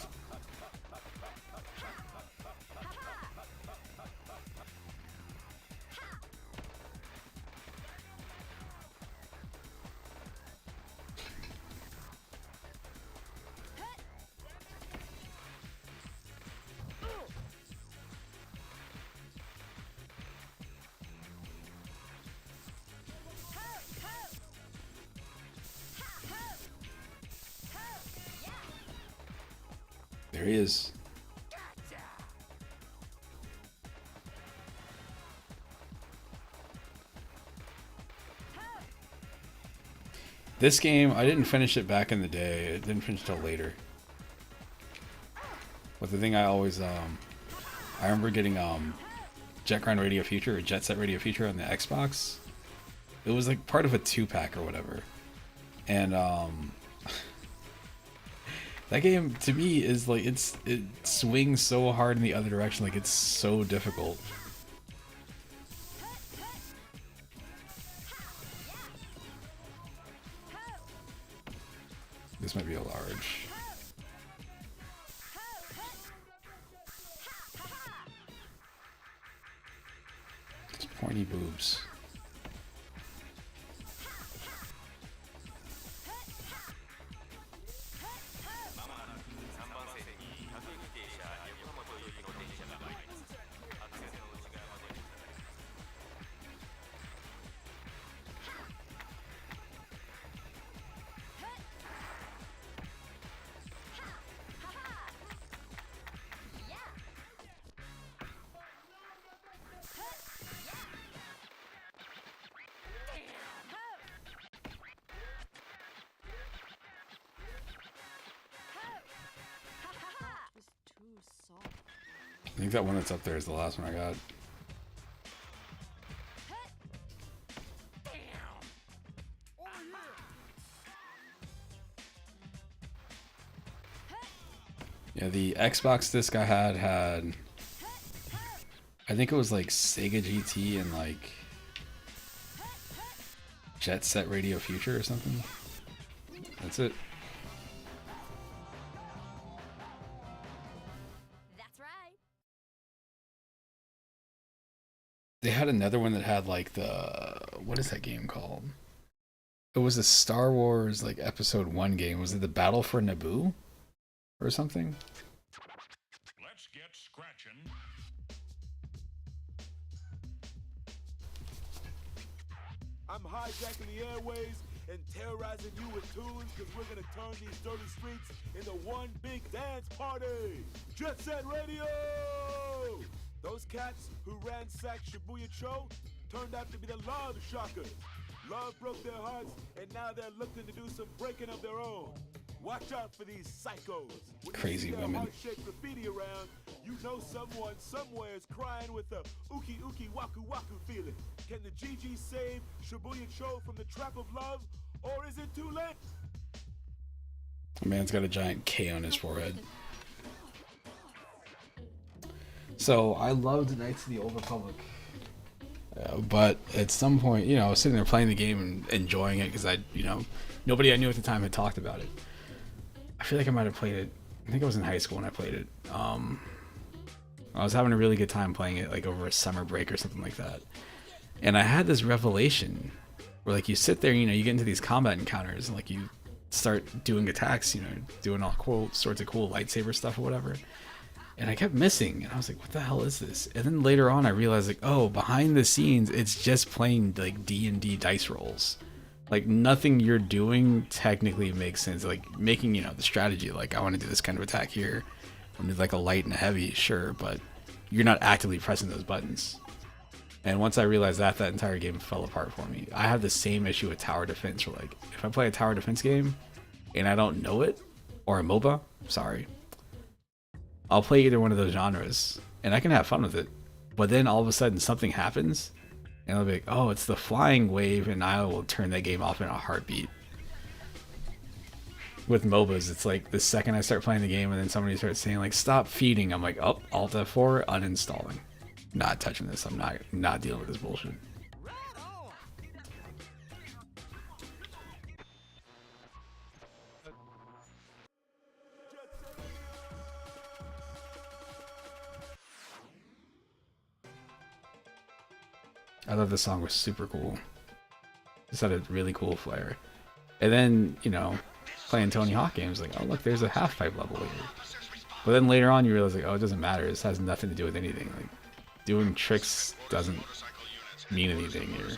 There he is. This game, I didn't finish it back in the day. It didn't finish till later. But the thing I always, I remember getting Jet Grind Radio Future or Jet Set Radio Future on the Xbox. It was like part of a 2-pack or whatever. And that game to me is like it swings so hard in the other direction, like it's so difficult. This might be a large. It's pointy boobs. I think that one that's up there is the last one I got. Yeah, the Xbox disc I had I think it was like Sega GT and like Jet Set Radio Future or something. That's it. That's right. They had another one that had like what is that game called? It was a Star Wars like Episode 1 game. Was it the Battle for Naboo or something? Let's get scratching. I'm hijacking the airways and terrorizing you with tunes because we're gonna turn these dirty streets into one big dance party. Jet Set Radio! The Those cats who ransacked Shibuya Cho turned out to be the Love Shockers. Love broke their hearts, and now they're looking to do some breaking of their own. Watch out for these psychos. When Crazy you see women. heart-shaped graffiti around, you know someone somewhere is crying with a uki uki waku waku feeling. Can the GG save Shibuya Cho from the trap of love, or is it too late? A man's got a giant K on his forehead. So I loved Knights of the Old Republic, but at some point, you know, I was sitting there playing the game and enjoying it because nobody I knew at the time had talked about it. I feel like I might have played it. I think I was in high school when I played it. I was having a really good time playing it, like over a summer break or something like that. And I had this revelation where, like, you sit there, you get into these combat encounters, and like you start doing attacks, doing all cool sorts of cool lightsaber stuff or whatever. And I kept missing, and I was like, what the hell is this? And then later on I realized, like, oh, behind the scenes it's just playing like D&D dice rolls. Like, nothing you're doing technically makes sense. Like, making, the strategy, like, I want to do this kind of attack here, I need like a light and a heavy, sure, but you're not actively pressing those buttons. And once I realized that entire game fell apart for me. I have the same issue with tower defense, where, like, if I play a tower defense game and I don't know it, or a MOBA, sorry, I'll play either one of those genres and I can have fun with it, but then all of a sudden something happens and I'll be like, oh, it's the flying wave, and I will turn that game off in a heartbeat. With MOBAs, it's like the second I start playing the game and then somebody starts saying, like, stop feeding, I'm like, oh, Alt F4, uninstalling. Not touching this. I'm not dealing with this bullshit. I thought this song was super cool. Just had a really cool flair. And then, playing Tony Hawk games, like, oh, look, there's a half-pipe level here. But then later on you realize, like, oh, it doesn't matter. This has nothing to do with anything. Like, doing tricks doesn't mean anything here.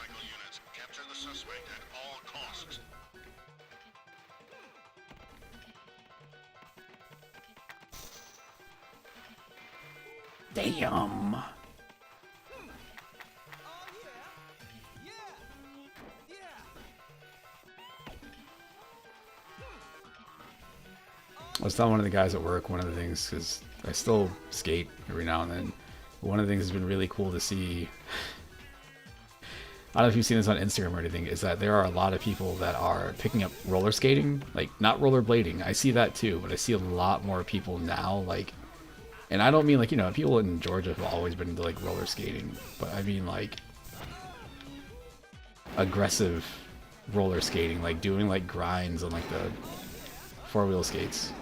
Damn. I was telling one of the guys at work, one of the things, because I still skate every now and then, one of the things that's been really cool to see, I don't know if you've seen this on Instagram or anything, is that there are a lot of people that are picking up roller skating, like, not rollerblading. I see that too, but I see a lot more people now, like, and I don't mean, like, people in Georgia have always been into, like, roller skating, but I mean, like, aggressive roller skating, like doing, like, grinds on, like, the four-wheel skates.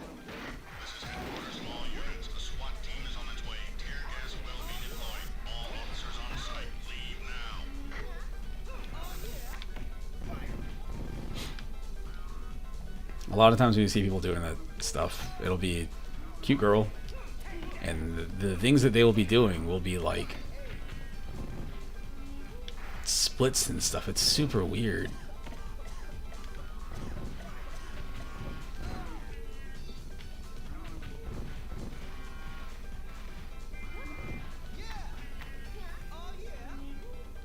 A lot of times when you see people doing that stuff, it'll be cute girl, and the things that they will be doing will be like splits and stuff. It's super weird.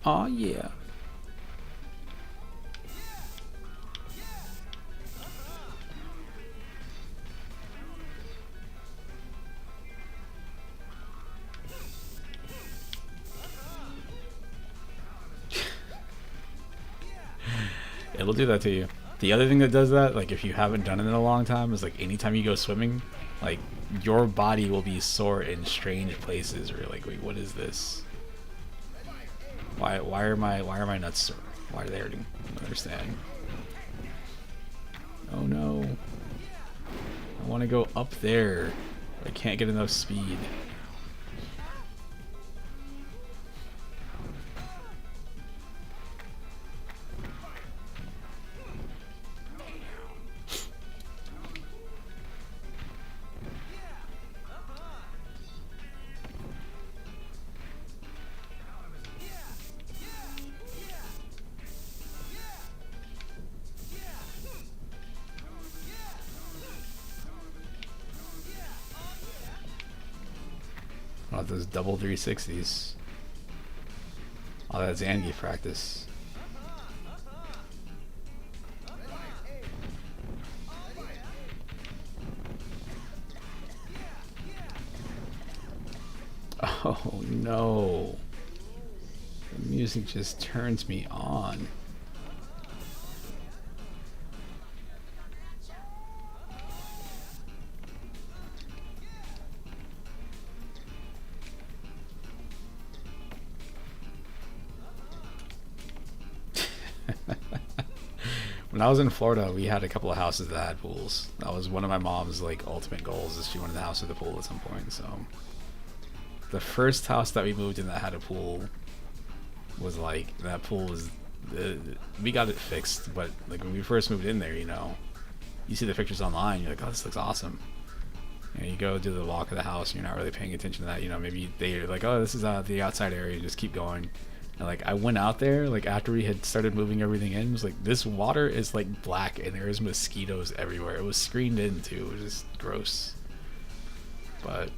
Oh yeah. It'll do that to you. The other thing that does that, like, if you haven't done it in a long time, is, like, anytime you go swimming, like, your body will be sore in strange places where you're like, wait, what is this? Why are my nuts sore? Why are they hurting? I don't understand. Oh no. I want to go up there. I can't get enough speed. Oh, those double 360s. Oh, that's Zangief practice. Oh no. The music just turns me on. When I was in Florida, we had a couple of houses that had pools. That was one of my mom's like ultimate goals, is she wanted a house with a pool at some point. So the first house that we moved in that had a pool was like, that pool was, we got it fixed, but like when we first moved in there, you know, you see the pictures online, you're like, oh, this looks awesome. And you go do the walk of the house, and you're not really paying attention to that. You know, maybe they're like, oh, this is the outside area, just keep going. And like I went out there, like after we had started moving everything in, it was like, this water is like black and there's mosquitoes everywhere. It was screened in too. It was just gross. But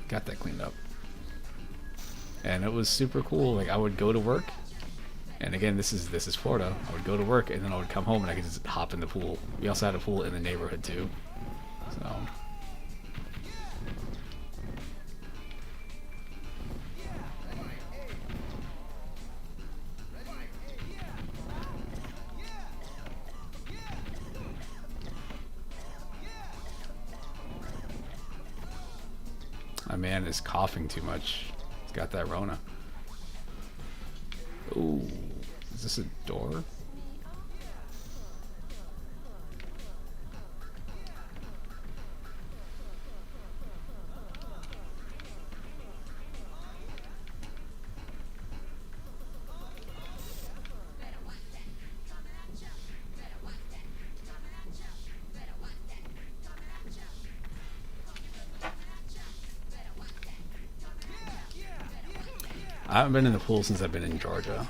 got that cleaned up. And it was super cool. Like I would go to work, and again, this is Florida. I would go to work and then I would come home and I could just hop in the pool. We also had a pool in the neighborhood too. So my man is coughing too much. He's got that Rona. Ooh, is this a door? I haven't been in the pool since I've been in Georgia.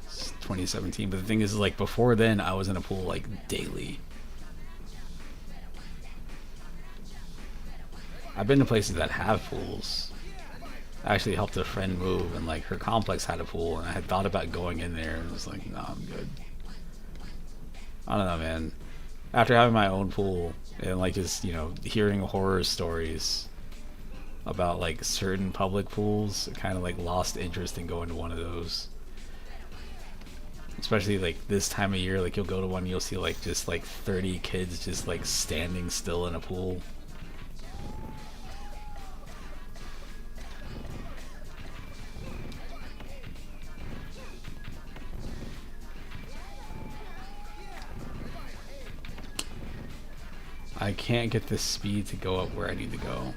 It's 2017. But the thing is, like, before then, I was in a pool, like, daily. I've been to places that have pools. I actually helped a friend move, and, like, her complex had a pool, and I had thought about going in there, and I was like, no, I'm good. I don't know, man. After having my own pool, and, like, just, you know, hearing horror stories about like certain public pools, kind of like lost interest in going to one of those. Especially like this time of year, like you'll go to one, you'll see like just like 30 kids just like standing still in a pool. I can't get the speed to go up where I need to go.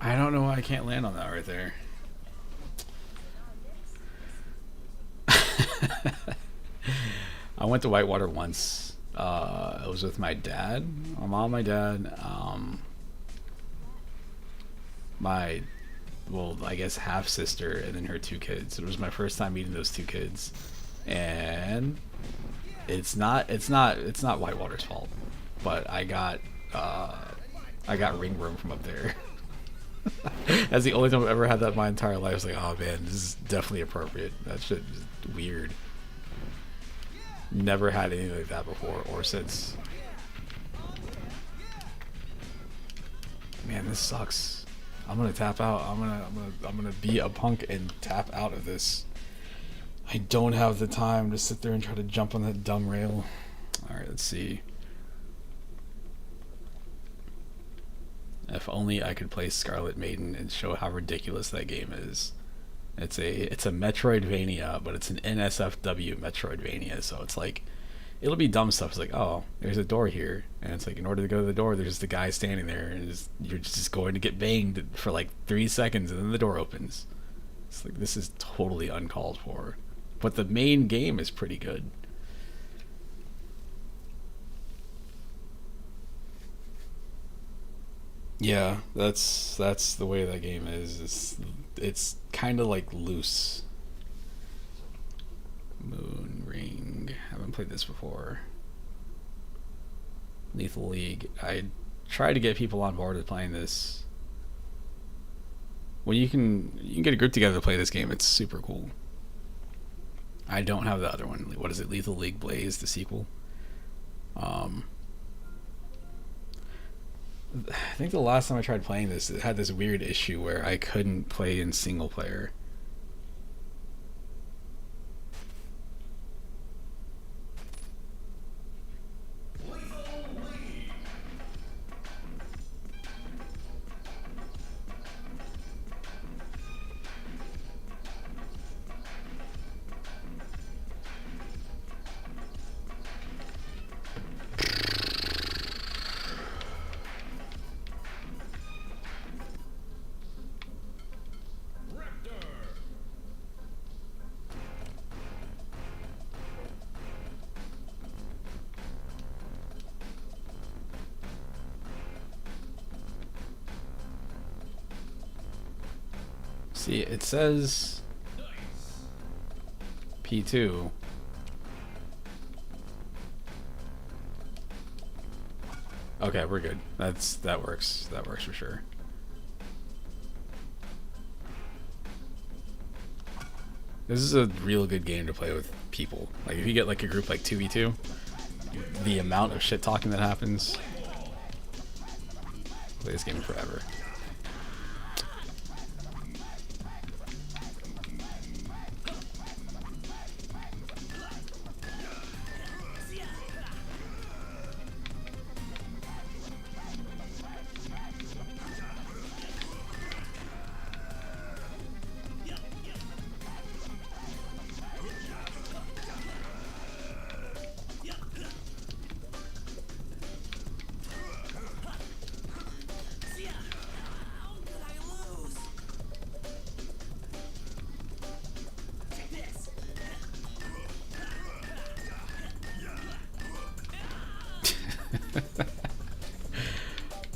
I don't know why I can't land on that right there. I went to Whitewater once. I was with my dad, my mom, my dad, my, well, I guess half sister, and then her two kids. It was my first time meeting those two kids, and it's not Whitewater's fault, but I got ringworm from up there. That's the only time I've ever had that in my entire life. I was like, oh man, this is definitely appropriate. That shit is weird. Never had anything like that before or since. Man, this sucks. I'm gonna tap out. I'm gonna be a punk and tap out of this. I don't have the time to sit there and try to jump on that dumb rail. All right, let's see. If only I could play Scarlet Maiden and show how ridiculous that game is. It's a Metroidvania, but it's an NSFW Metroidvania, so it's like, it'll be dumb stuff. It's like, oh, there's a door here, and it's like, in order to go to the door, there's just the guy standing there, and you're just going to get banged for like 3 seconds, and then the door opens. It's like, this is totally uncalled for. But the main game is pretty good. Yeah, that's the way that game is. It's kind of like loose. Moon Ring. Haven't played this before. Lethal League. I try to get people on board with playing this. When you can get a group together to play this game, it's super cool. I don't have the other one. What is it? Lethal League Blaze, the sequel. Um, I think the last time I tried playing this, it had this weird issue where I couldn't play in single player. See, it says P2. Okay, we're good. That works. That works for sure. This is a real good game to play with people. Like if you get like a group like 2v2, the amount of shit talking that happens. Play this game forever.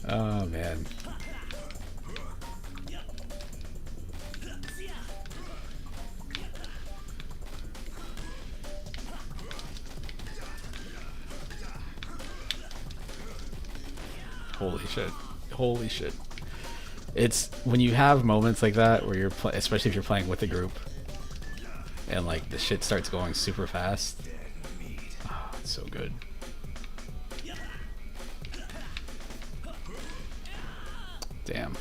Oh man. Holy shit. Holy shit. It's when you have moments like that where especially if you're playing with a group and like the shit starts going super fast. Oh, it's so good. Damn.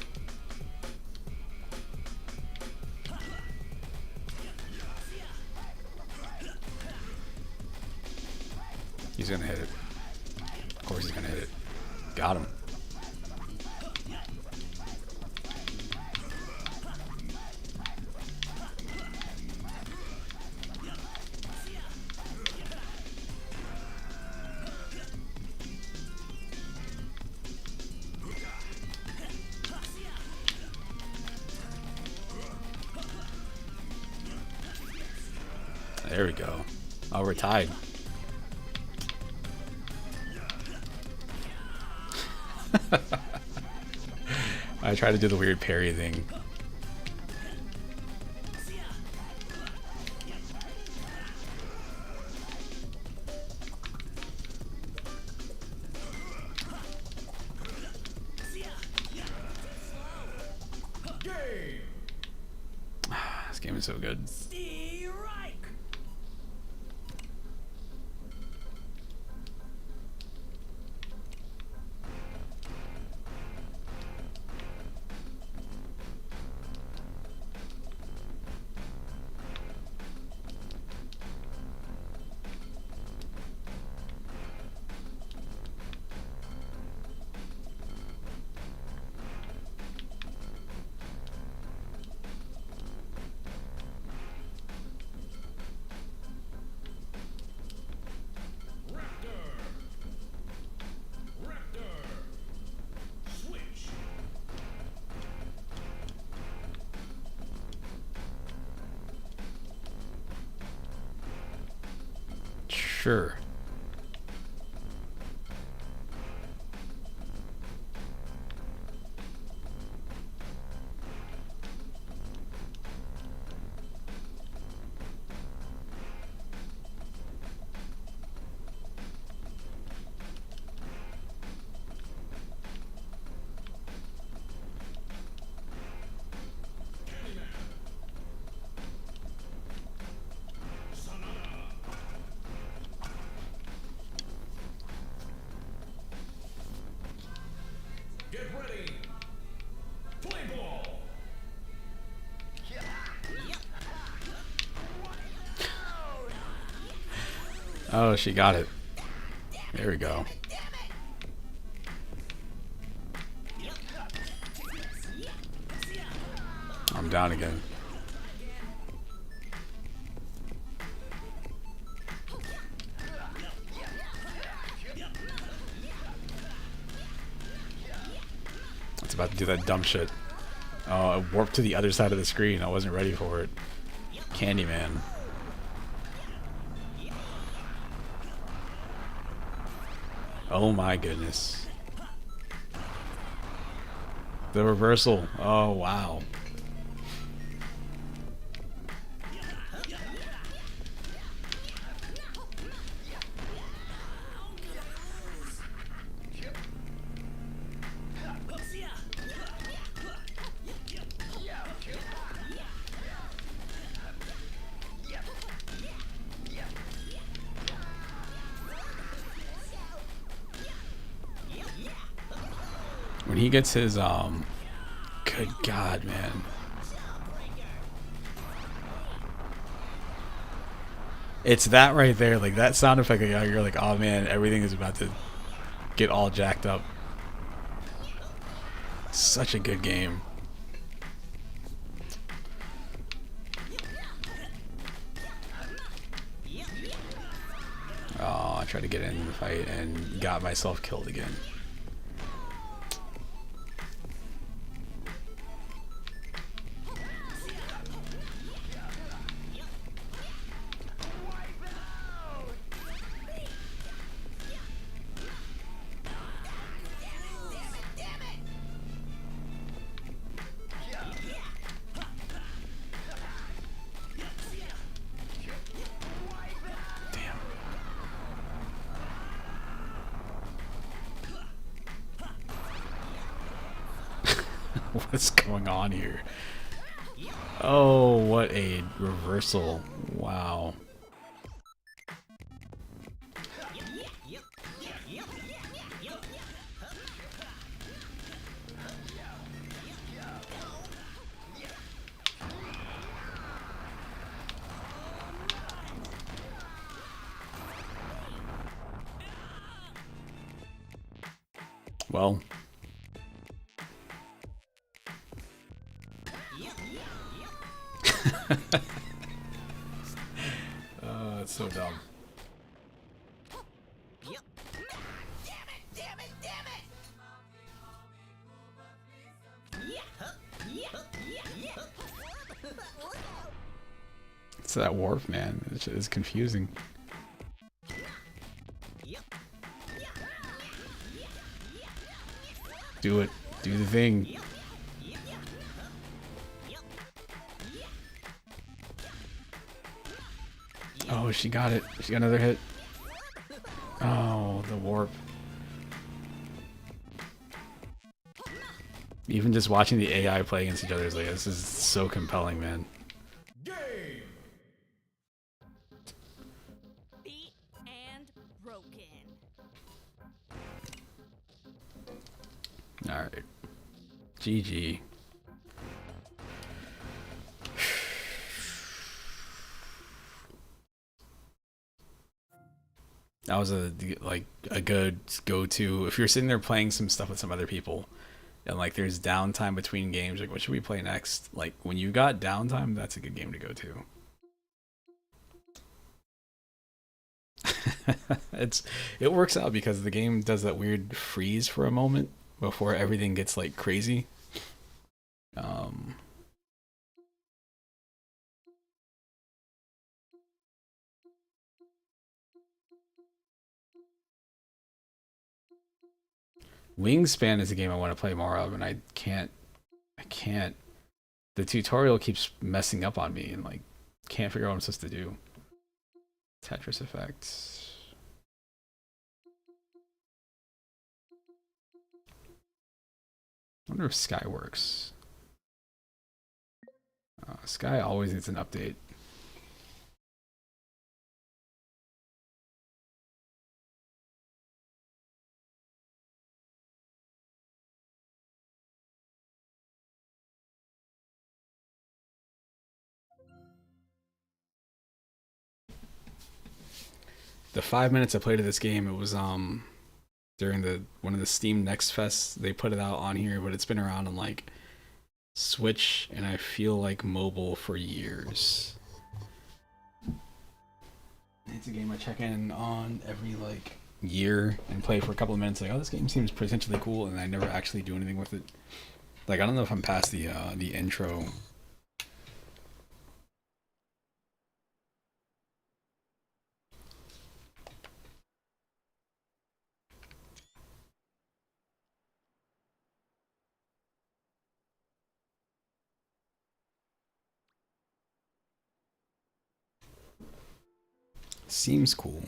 He's gonna hit it. Of course he's gonna hit it. Got him. There we go. Oh, we're tied. I tried to do the weird parry thing. This game is so good. Sure. Get ready. Play ball. Oh, she got it. There we go. I'm down again. It's about to do that dumb shit. Oh, it warped to the other side of the screen. I wasn't ready for it. Candyman. Oh my goodness. The reversal. Oh wow. When he gets his good God, man. It's that right there, like that sound effect. You're like, oh man, everything is about to get all jacked up. Such a good game. Oh, I tried to get in the fight and got myself killed again. What's going on here? Oh, what a reversal. Wow. Well. It's so dumb. It's that warp, man. It's confusing. Do it. Do the thing. Oh, she got it. She got another hit. Oh, the warp. Even just watching the AI play against each other is like, this is so compelling, man. Game. Beat and broken. Alright. GG. That was a good go-to if you're sitting there playing some stuff with some other people and like there's downtime between games, like what should we play next? Like when you got downtime, that's a good game to go to. It works out because the game does that weird freeze for a moment before everything gets like crazy. Wingspan is a game I want to play more of, and I can't. The tutorial keeps messing up on me, and like can't figure out what I'm supposed to do. Tetris Effect. I wonder if Sky works. Sky always needs an update. the 5 minutes I played of this game, it was during the one of the Steam Next Fests. They put it out on here, but it's been around on like Switch and I feel like mobile for years. It's a game I check in on every like year and play for a couple of minutes. Like, oh, this game seems potentially cool, and I never actually do anything with it. Like, I don't know if I'm past the intro. Seems cool.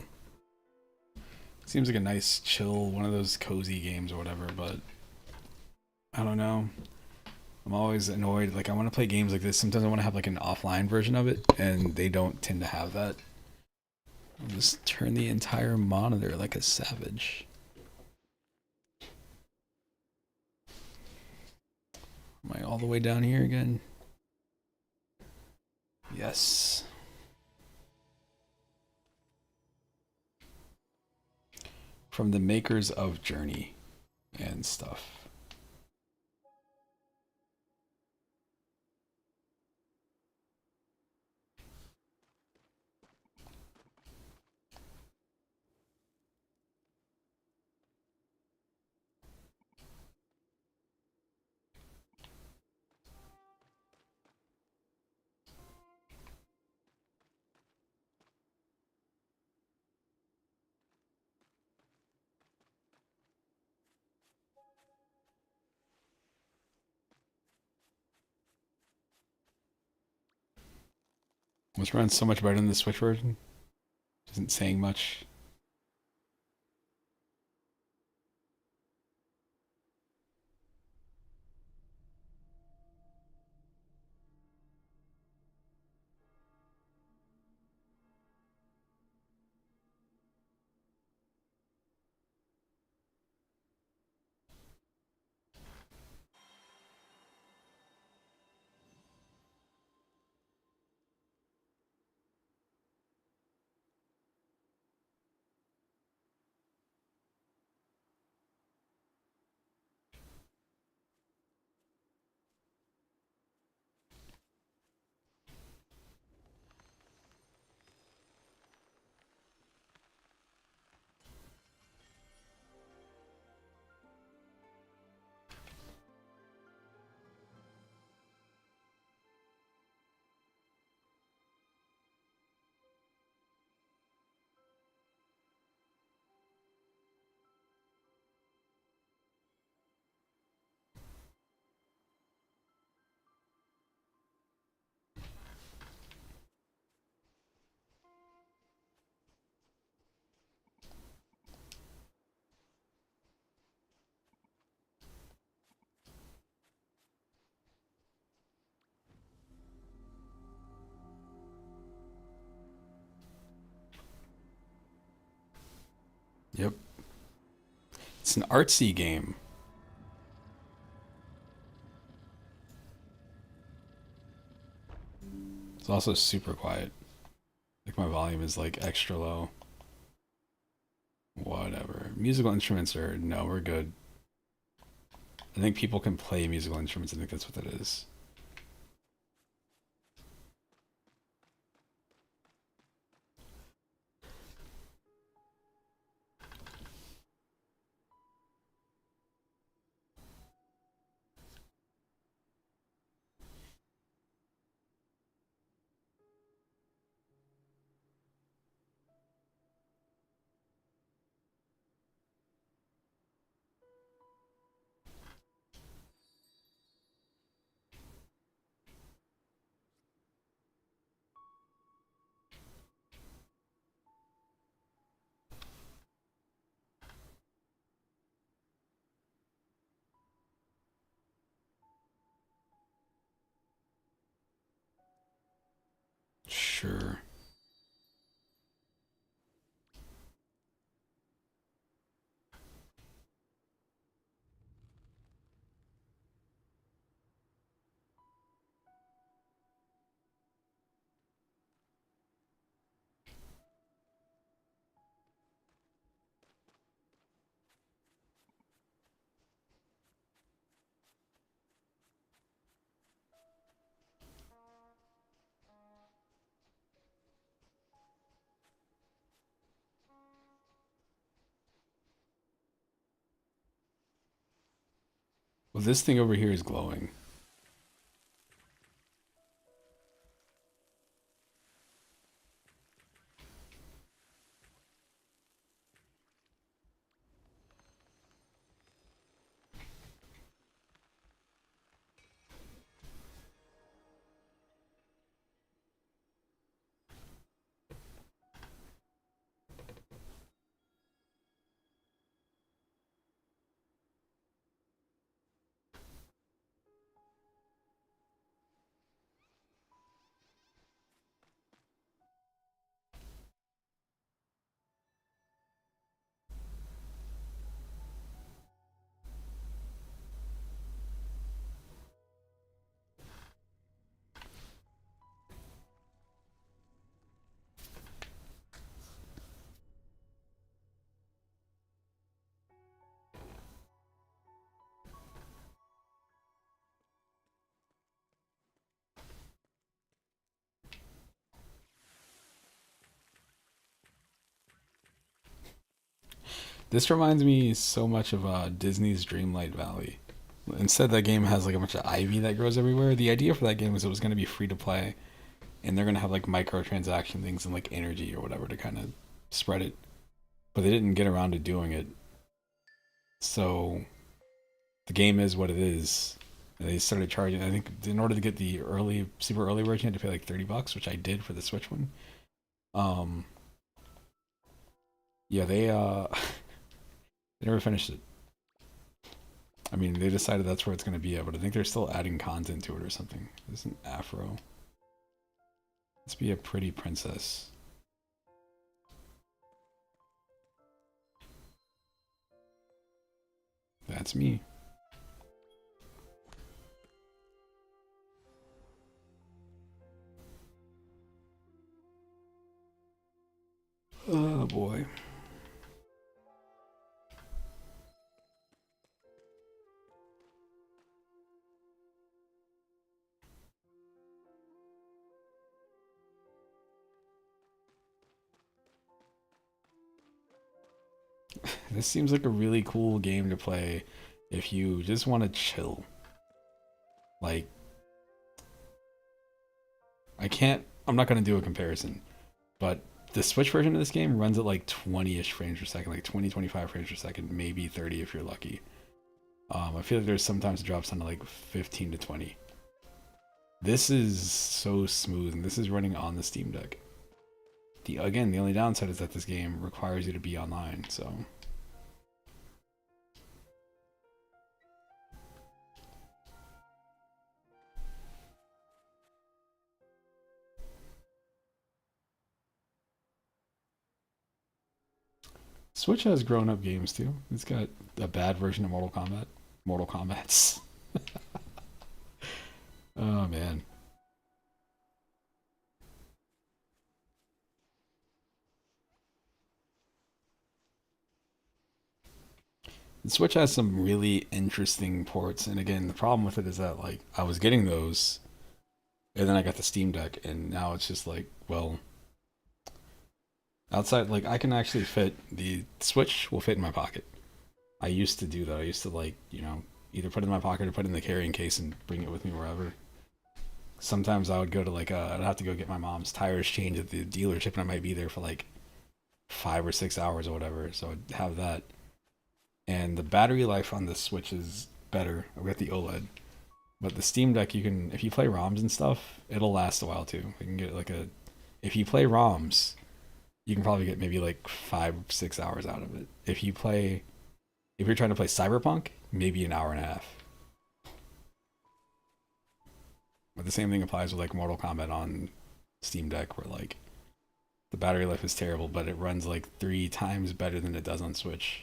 Seems like a nice, chill, one of those cozy games or whatever, but I don't know. I'm always annoyed. Like, I want to play games like this. Sometimes I want to have like an offline version of it, and they don't tend to have that. I'll just turn the entire monitor like a savage. Am I all the way down here again? Yes. From the makers of Journey and stuff. Which runs so much better than the Switch version. Isn't saying much. Yep. It's an artsy game. It's also super quiet. Like, my volume is like extra low. Whatever. Musical instruments are, no, we're good. I think people can play musical instruments. I think that's what that is. Sure. Well, this thing over here is glowing. This reminds me so much of Disney's Dreamlight Valley. Instead, that game has like a bunch of ivy that grows everywhere. The idea for that game was it was going to be free to play, and they're going to have like microtransaction things and like energy or whatever to kind of spread it. But they didn't get around to doing it. So the game is what it is. And they started charging. I think in order to get the early, super early version, you had to pay like $30, which I did for the Switch one. Yeah, they they never finished it. I mean, they decided that's where it's going to be at, but I think they're still adding content to it or something. This is an afro. Let's be a pretty princess. That's me. Oh boy. This seems like a really cool game to play if you just want to chill. Like, I'm not going to do a comparison, but the Switch version of this game runs at like 20-ish frames per second, like 20, 25 frames per second, maybe 30 if you're lucky. I feel like there's sometimes it drops down to like 15 to 20. This is so smooth, and this is running on the Steam Deck. The only downside is that this game requires you to be online, so... Switch has grown-up games too. It's got a bad version of Mortal Kombat. Mortal Kombat's. Oh man. The Switch has some really interesting ports, and again, the problem with it is that like I was getting those, and then I got the Steam Deck, and now it's just like, well, outside like I can actually fit the Switch will fit in my pocket. I used to do that. I used to like, either put it in my pocket or put it in the carrying case and bring it with me wherever. Sometimes I would go to like I'd have to go get my mom's tires changed at the dealership, and I might be there for like 5 or 6 hours or whatever. So I'd have that. And the battery life on the Switch is better. I've got the OLED, but the Steam Deck, you can, if you play ROMs and stuff, it'll last a while too. You can get like if you play ROMs, you can probably get maybe like 5, 6 hours out of it. If you're trying to play Cyberpunk, maybe an hour and a half. But the same thing applies with like Mortal Kombat on Steam Deck, where like the battery life is terrible, but it runs like 3 times better than it does on Switch.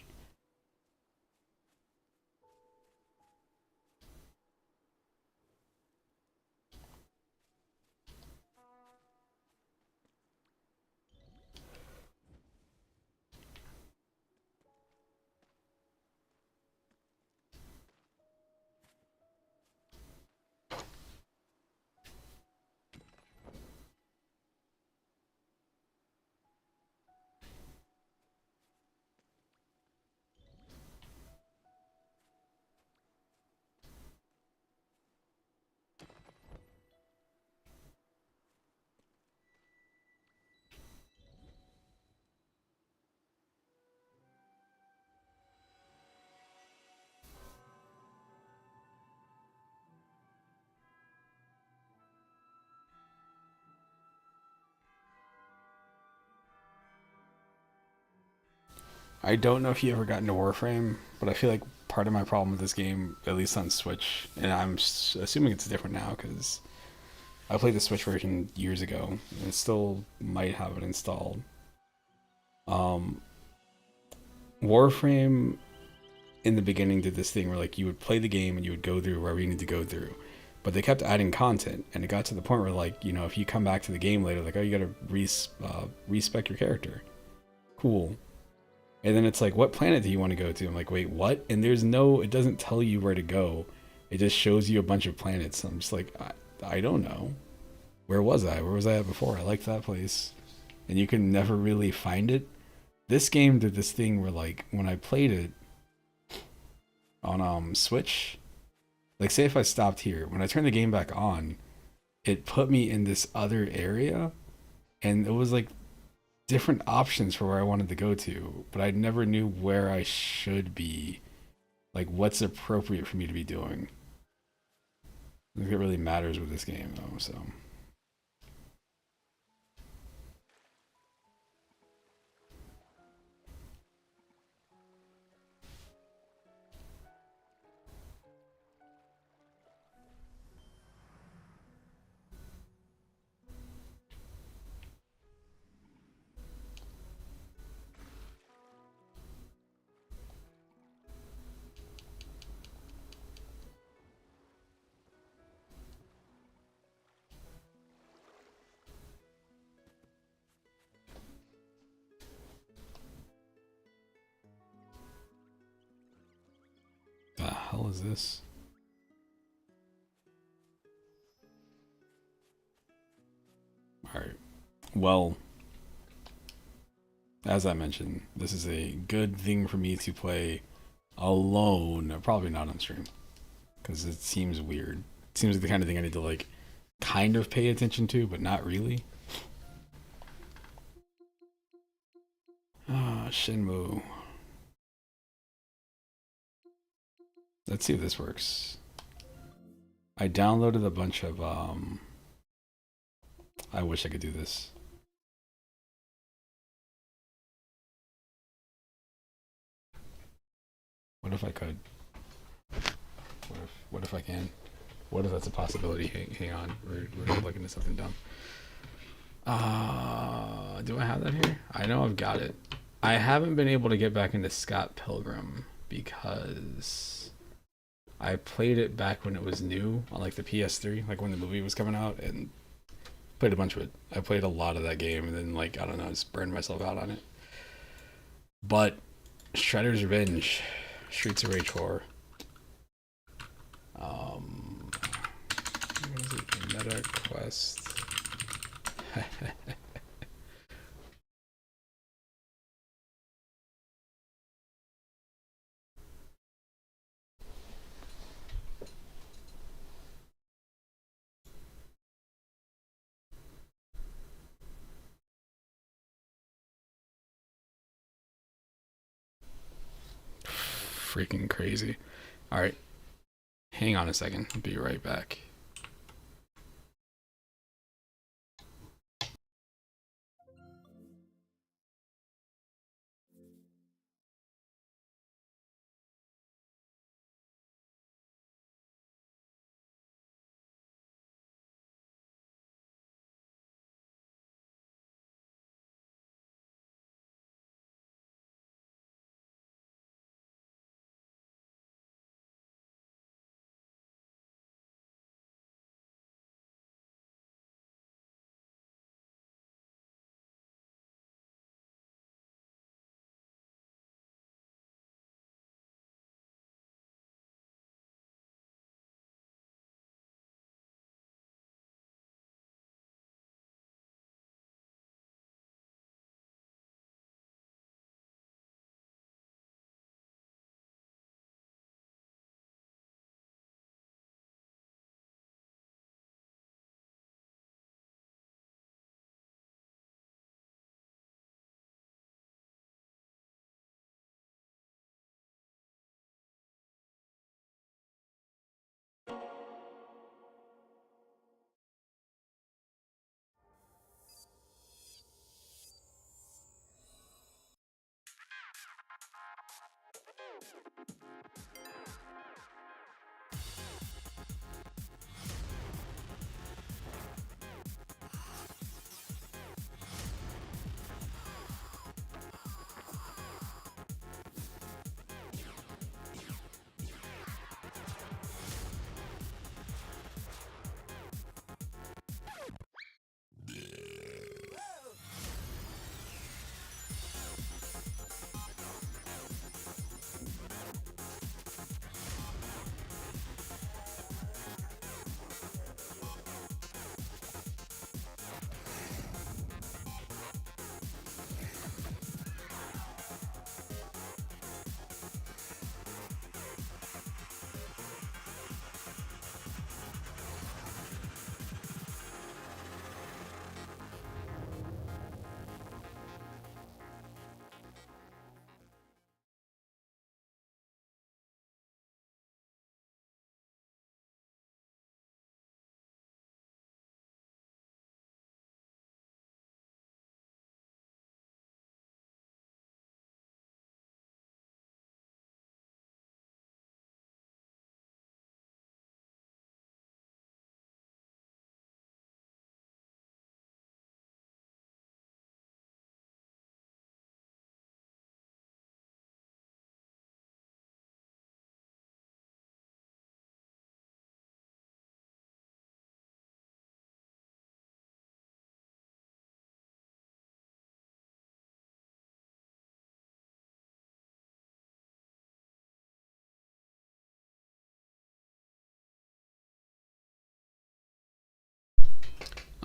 I don't know if you ever got into Warframe, but I feel like part of my problem with this game, at least on Switch, and I'm assuming it's different now because I played the Switch version years ago, and it still might have it installed. Um, Warframe in the beginning did this thing where like you would play the game and you would go through wherever you need to go through, but they kept adding content, and it got to the point where like if you come back to the game later, like, oh, you gotta respec your character. Cool. And then it's like, what planet do you want to go to? I'm like, wait, what? And it doesn't tell you where to go. It just shows you a bunch of planets. I'm just like, I don't know. Where was I? Where was I at before? I liked that place. And you can never really find it. This game did this thing where like, when I played it on Switch, like say if I stopped here, when I turned the game back on, it put me in this other area. And it was like, different options for where I wanted to go to, but I never knew where I should be, like what's appropriate for me to be doing. I think it really matters with this game though, so. The hell is this? Alright. Well, as I mentioned, this is a good thing for me to play alone. Probably not on stream. Because it seems weird. It seems like the kind of thing I need to like kind of pay attention to, but not really. Ah, Shenmue. Let's see if this works. I downloaded a bunch of I wish I could do this. What if I could? What if I can? What if that's a possibility? Hang on, we're looking at something dumb. Do I have that here? I know I've got it. I haven't been able to get back into Scott Pilgrim because I played it back when it was new on like the PS3, like when the movie was coming out, and played a bunch of it. I played a lot of that game, and then like I don't know, just burned myself out on it. But Shredder's Revenge, Streets of Rage 4. What is it? Meta Quest. Freaking crazy. All right. Hang on a second. I'll be right back.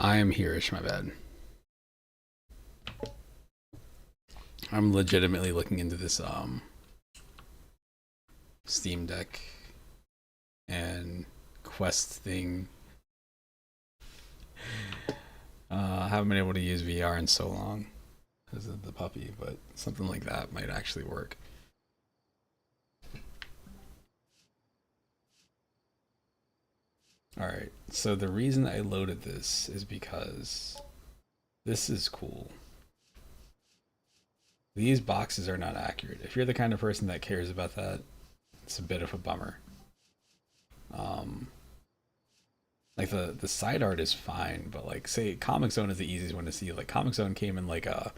I am hereish, my bad. I'm legitimately looking into this Steam Deck and Quest thing. I haven't been able to use VR in so long because of the puppy, but something like that might actually work. Alright, so the reason I loaded this is because this is cool. These boxes are not accurate. If you're the kind of person that cares about that, it's a bit of a bummer. Like the side art is fine, but like say Comic Zone is the easiest one to see. Like Comic Zone came in like a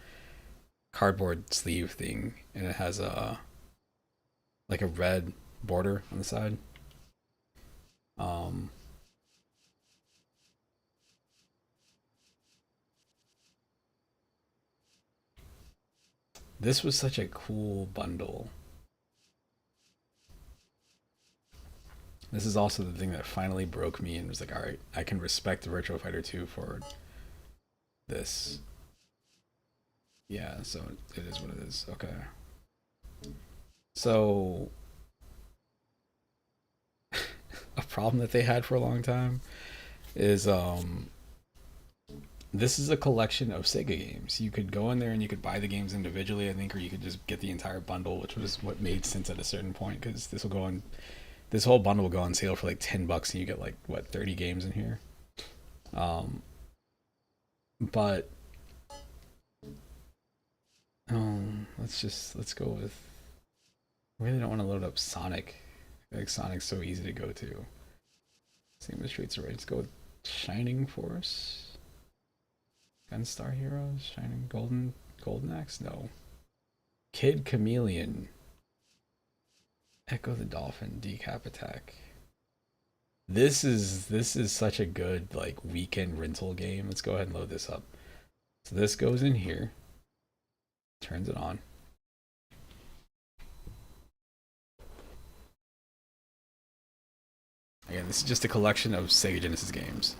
cardboard sleeve thing, and it has a like a red border on the side. This was such a cool bundle. This is also the thing that finally broke me and was like, alright, I can respect the Virtua Fighter 2 for this. Yeah, so it is what it is. Okay. So, a problem that they had for a long time is this is a collection of Sega games. You could go in there and you could buy the games individually, I think, or you could just get the entire bundle, which was what made sense at a certain point, because this whole bundle will go on sale for like $10 and you get like what 30 games in here. But let's go with, I really don't want to load up Sonic. Like Sonic's so easy to go to. Same with Streets of Rage. Let's go with Shining Force. Gunstar Heroes, Shining Golden Axe? No. Kid Chameleon. Echo the Dolphin, Decap Attack. This is such a good like weekend rental game. Let's go ahead and load this up. So this goes in here. Turns it on. Again, this is just a collection of Sega Genesis games.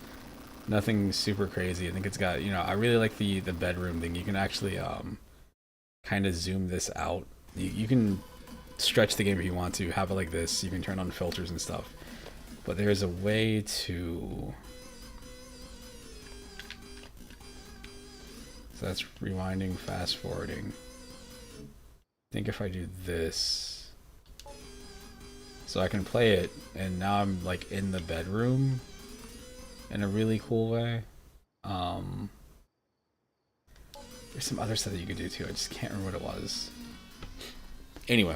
Nothing super crazy. I think it's got, I really like the bedroom thing. You can actually kind of zoom this out. You can stretch the game if you want to, have it like this. You can turn on filters and stuff. But there's a way to... So that's rewinding, fast forwarding. I think if I do this... So I can play it, and now I'm like in the bedroom in a really cool way. There's some other stuff that you could do too. I just can't remember what it was. Anyway,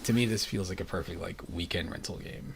to me, this feels like a perfect like weekend rental game.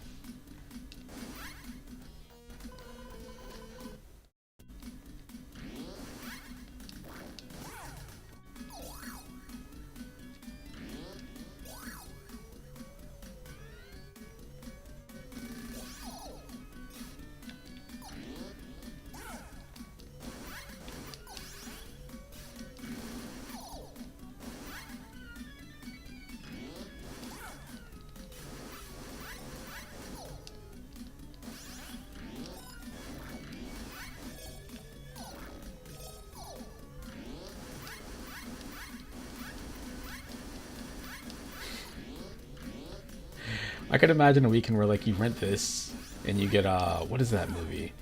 I could imagine a weekend where like you rent this and you get what is that movie?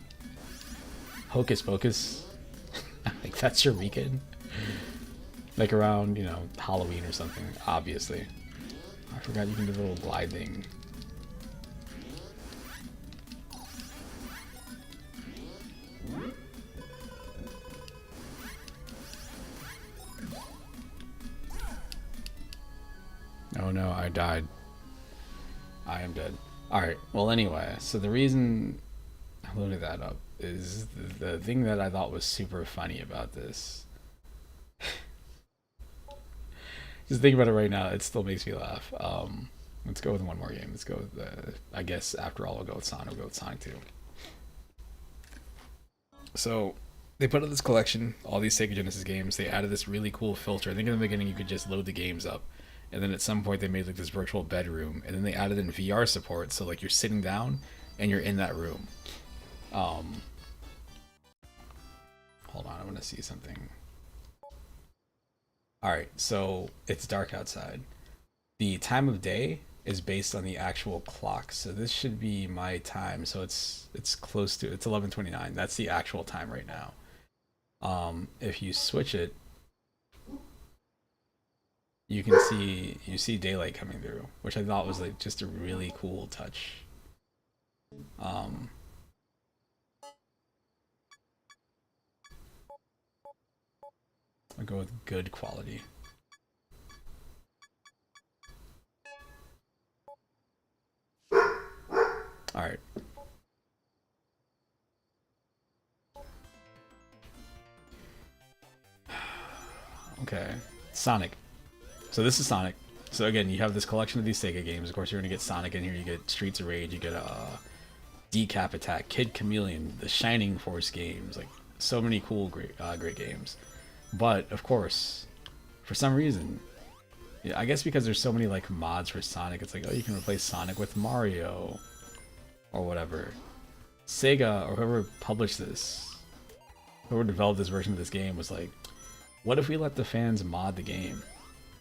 Hocus Pocus. Like that's your weekend. Like around, you know, Halloween or something, obviously. I forgot you can do the little glide thing. Oh no, I died. I am dead. Alright, well anyway, so the reason I loaded that up is the thing that I thought was super funny about this. Just think about it right now, it still makes me laugh. Let's go with one more game. Let's go with I guess after all we'll go with Sonic. We'll go with Sonic 2. So they put out this collection, all these Sega Genesis games. They added this really cool filter. I think in the beginning you could just load the games up. And then at some point they made like this virtual bedroom, and then they added in VR support, so like you're sitting down and you're in that room. Hold on, I want to see something. Alright, so it's dark outside. The time of day is based on the actual clock, so this should be my time, so it's close to, it's 11:29. That's the actual time right now. If you switch it, you can see daylight coming through, which I thought was like just a really cool touch. I'll go with good quality. All right. Okay, Sonic. So this is Sonic. So again, you have this collection of these Sega games. Of course, you're gonna get Sonic in here. You get Streets of Rage. You get Decap Attack, Kid Chameleon, the Shining Force games. Like so many cool, great games. But of course, for some reason, yeah, I guess because there's so many like mods for Sonic, it's like, oh, you can replace Sonic with Mario or whatever. Sega or whoever published this, whoever developed this version of this game, was like, what if we let the fans mod the game?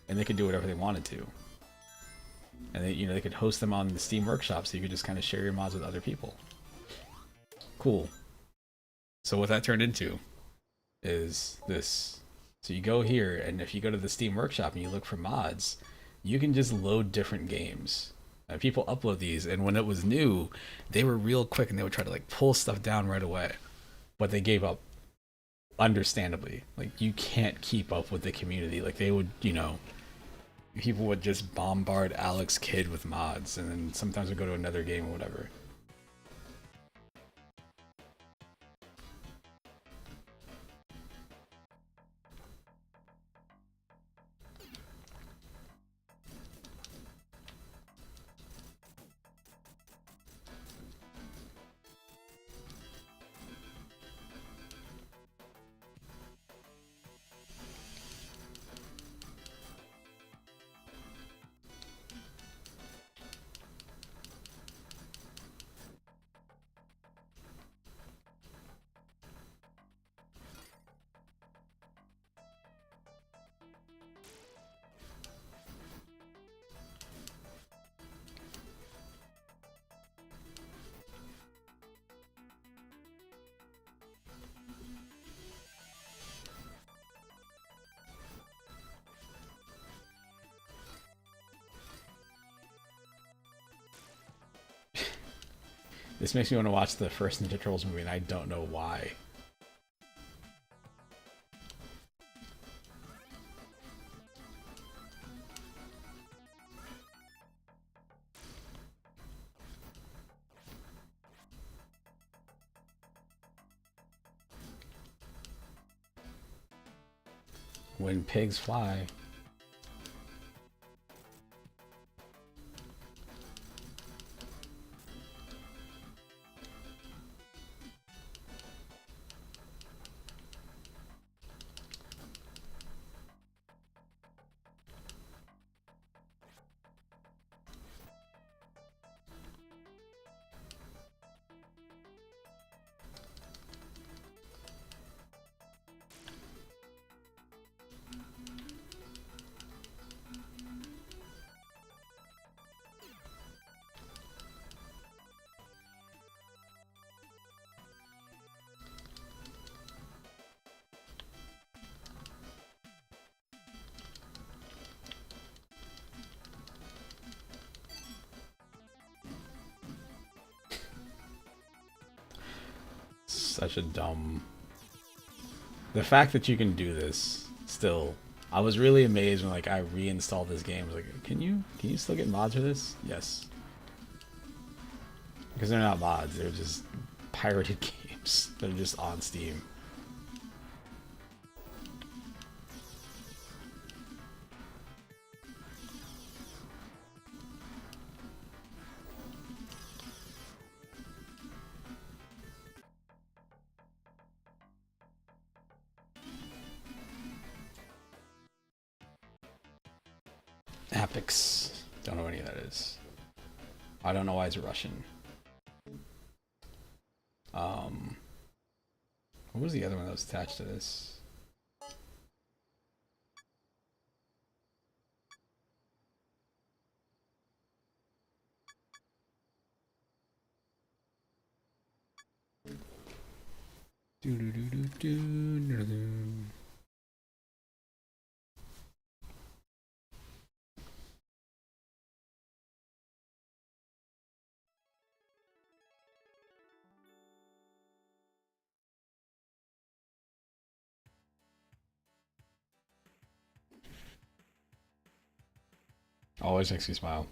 And they could do whatever they wanted to. And they, you know, they could host them on the Steam Workshop, so you could just kind of share your mods with other people. Cool. So what that turned into is this. So you go here, and if you go to the Steam Workshop and you look for mods, you can just load different games. And people upload these, and when it was new, they were real quick, and they would try to like pull stuff down right away. But they gave up, understandably. Like, you can't keep up with the community. Like, they would, you know, people would just bombard Alex Kidd with mods, and then sometimes we'd go to another game or whatever. This makes me want to watch the first Ninja Turtles movie, and I don't know why. When pigs fly. Such a dumb... The fact that you can do this still, I was really amazed when like I reinstalled this game. I was like, can you still get mods for this? Yes. Because they're not mods, they're just pirated games. They're just on Steam. Apex. Don't know what any of that is. I don't know why it's Russian. What was the other one that was attached to this? Always makes me smile.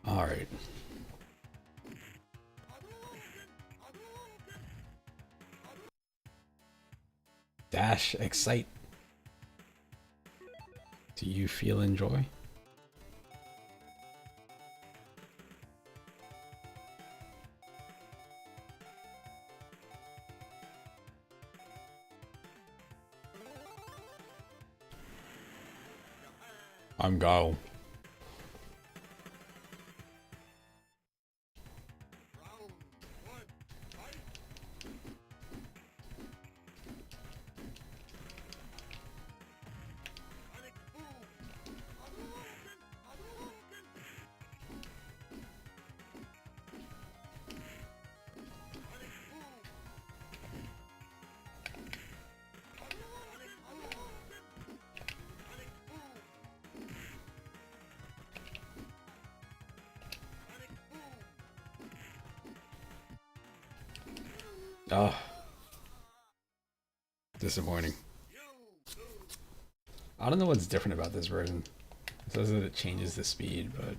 All right. Dash excite. Do you feel enjoy? I'm go. Oh, disappointing. I don't know what's different about this version. It says that it changes the speed, but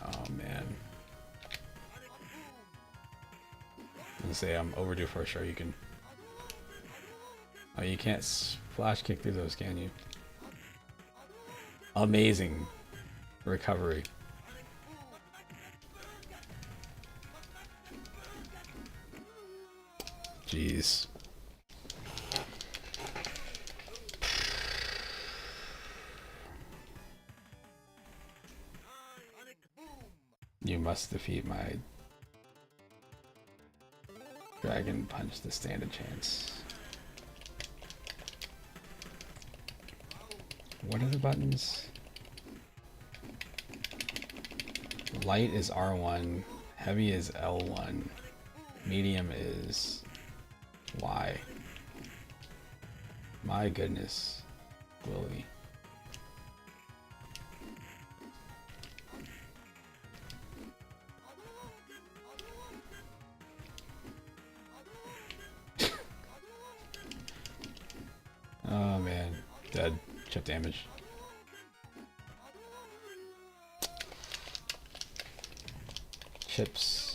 oh man, I'm gonna say I'm overdue for a show. You can. Oh, you can't flash kick through those, can you? Amazing recovery. Jeez. You must defeat my Dragon Punch to stand a chance. What are the buttons? Light is R1, heavy is L1, medium is Y. My goodness, Willie. Oh man, dead. Chip damage. Chips.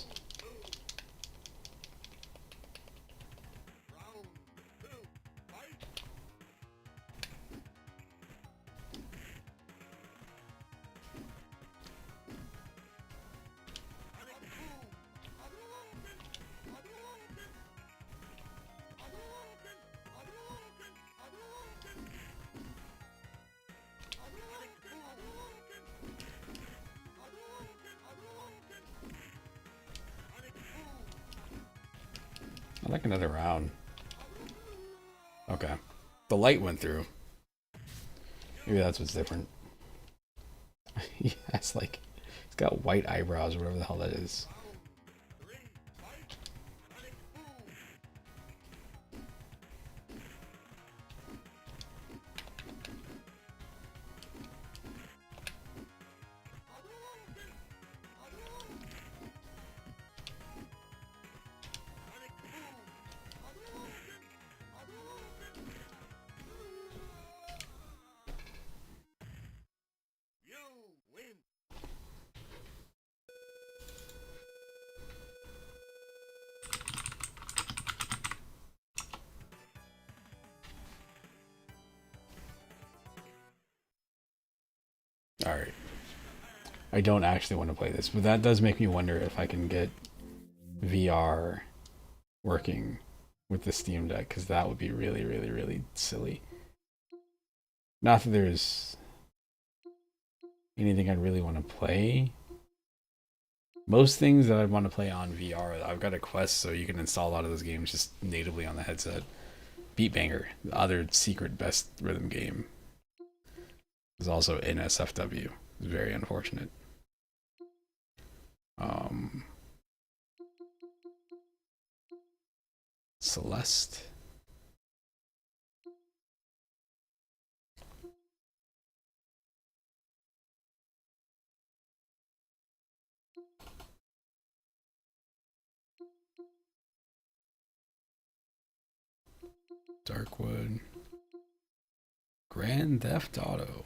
I like another round. Okay. The light went through. Maybe that's what's different. Yeah, it's like he's got white eyebrows or whatever the hell that is. Alright. I don't actually want to play this, but that does make me wonder if I can get VR working with the Steam Deck, because that would be really, really, really silly. Not that there's anything I'd really want to play. Most things that I'd want to play on VR, I've got a Quest, so you can install a lot of those games just natively on the headset. Beat Banger, the other secret best rhythm game, is also in SFW. It's very unfortunate. Celeste. Darkwood. Grand Theft Auto.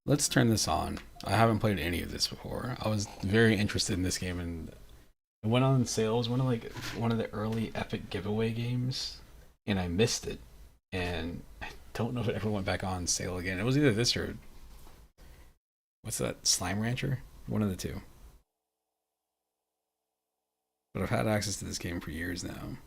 Let's turn this on. I haven't played any of this before. I was very interested in this game, and it went on sale. It was one of the early Epic giveaway games, and I missed it. And I don't know if it ever went back on sale again. It was either this or what's that? Slime Rancher? One of the two. But I've had access to this game for years now.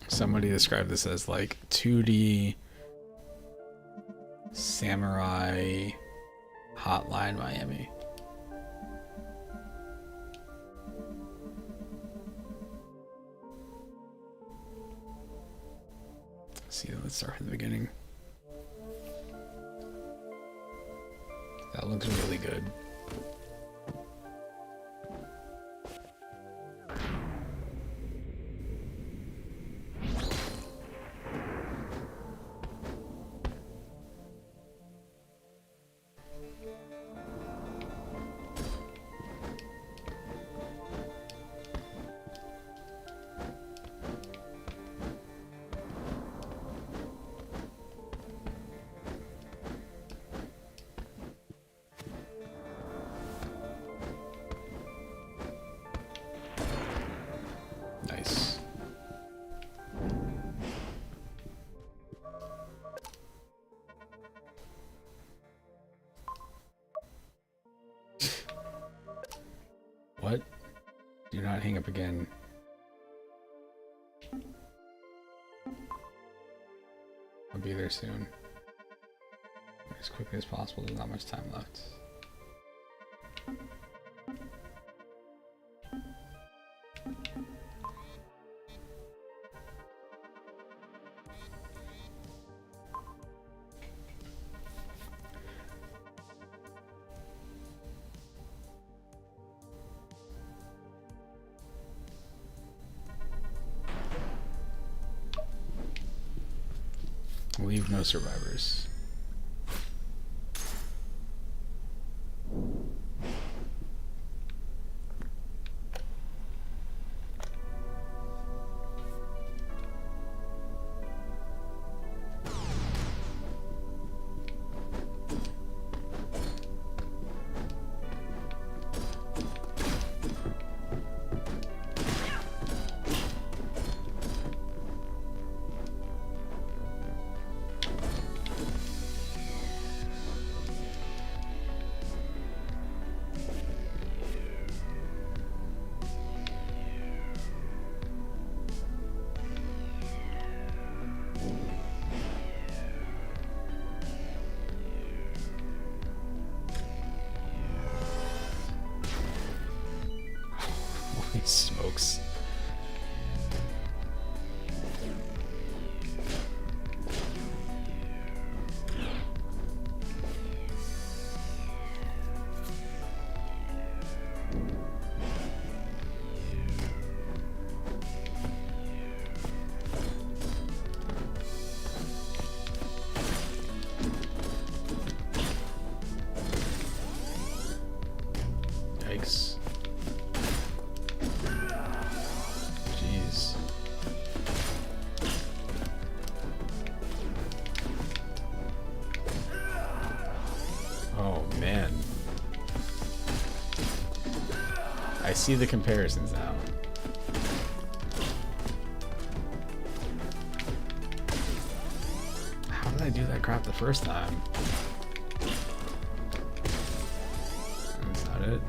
Somebody described this as like 2D Samurai Hotline Miami. See, let's start from the beginning. That looks really good. Do not hang up again. I'll be there soon. As quickly as possible, there's not much time left. Leave no survivors. Holy smokes. Yikes. Jeez. Oh man. I see the comparisons now. How did I do that crap the first time? That's not it.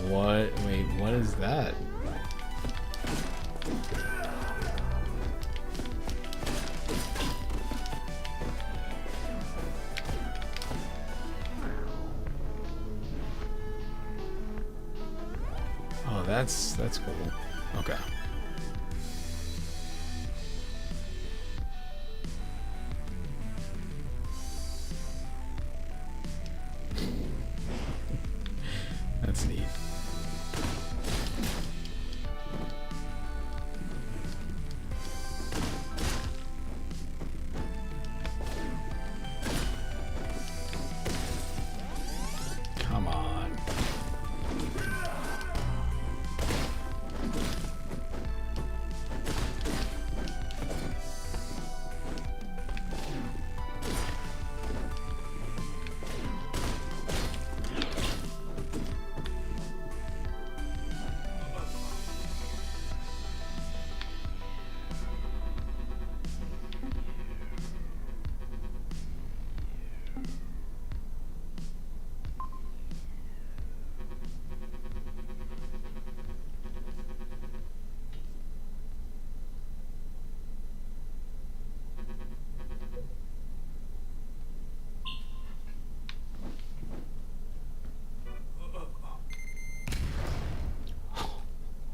What? Wait, what is that? Oh, that's cool. Okay. That's neat. Come on.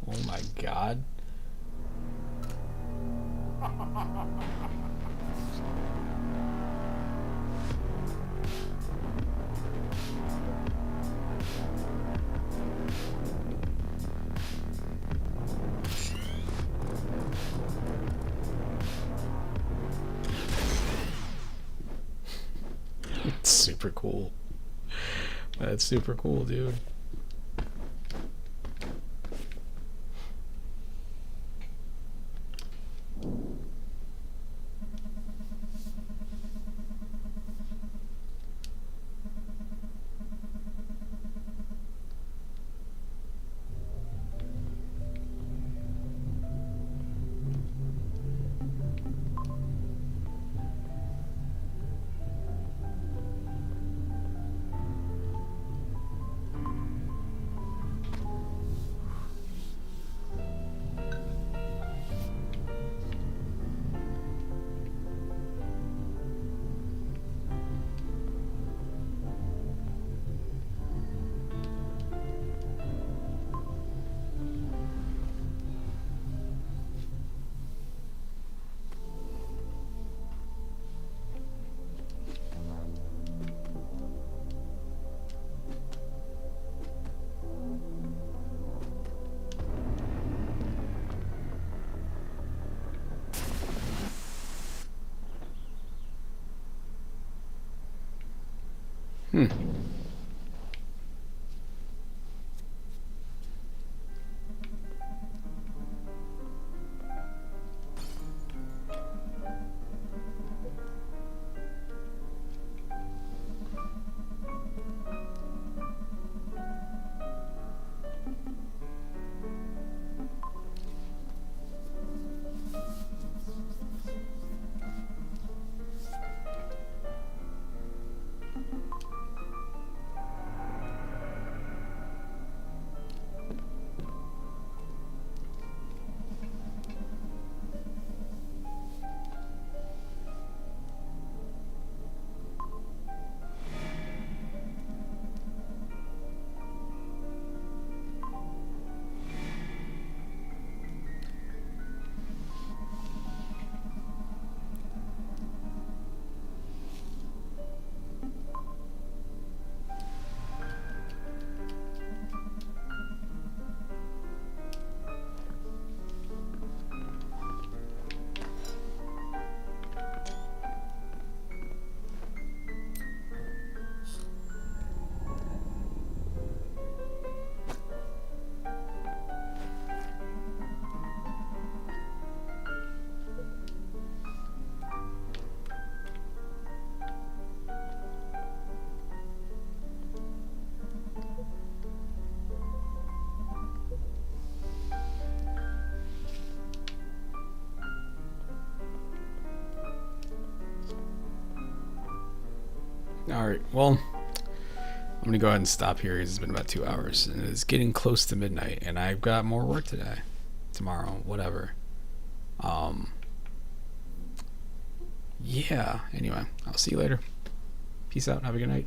Oh my god. It's super cool. That's super cool, dude. Hmm. All right. Well, I'm gonna go ahead and stop here because it's been about 2 hours and it's getting close to midnight, and I've got more work today, tomorrow, whatever. Yeah. Anyway, I'll see you later. Peace out. Have a good night.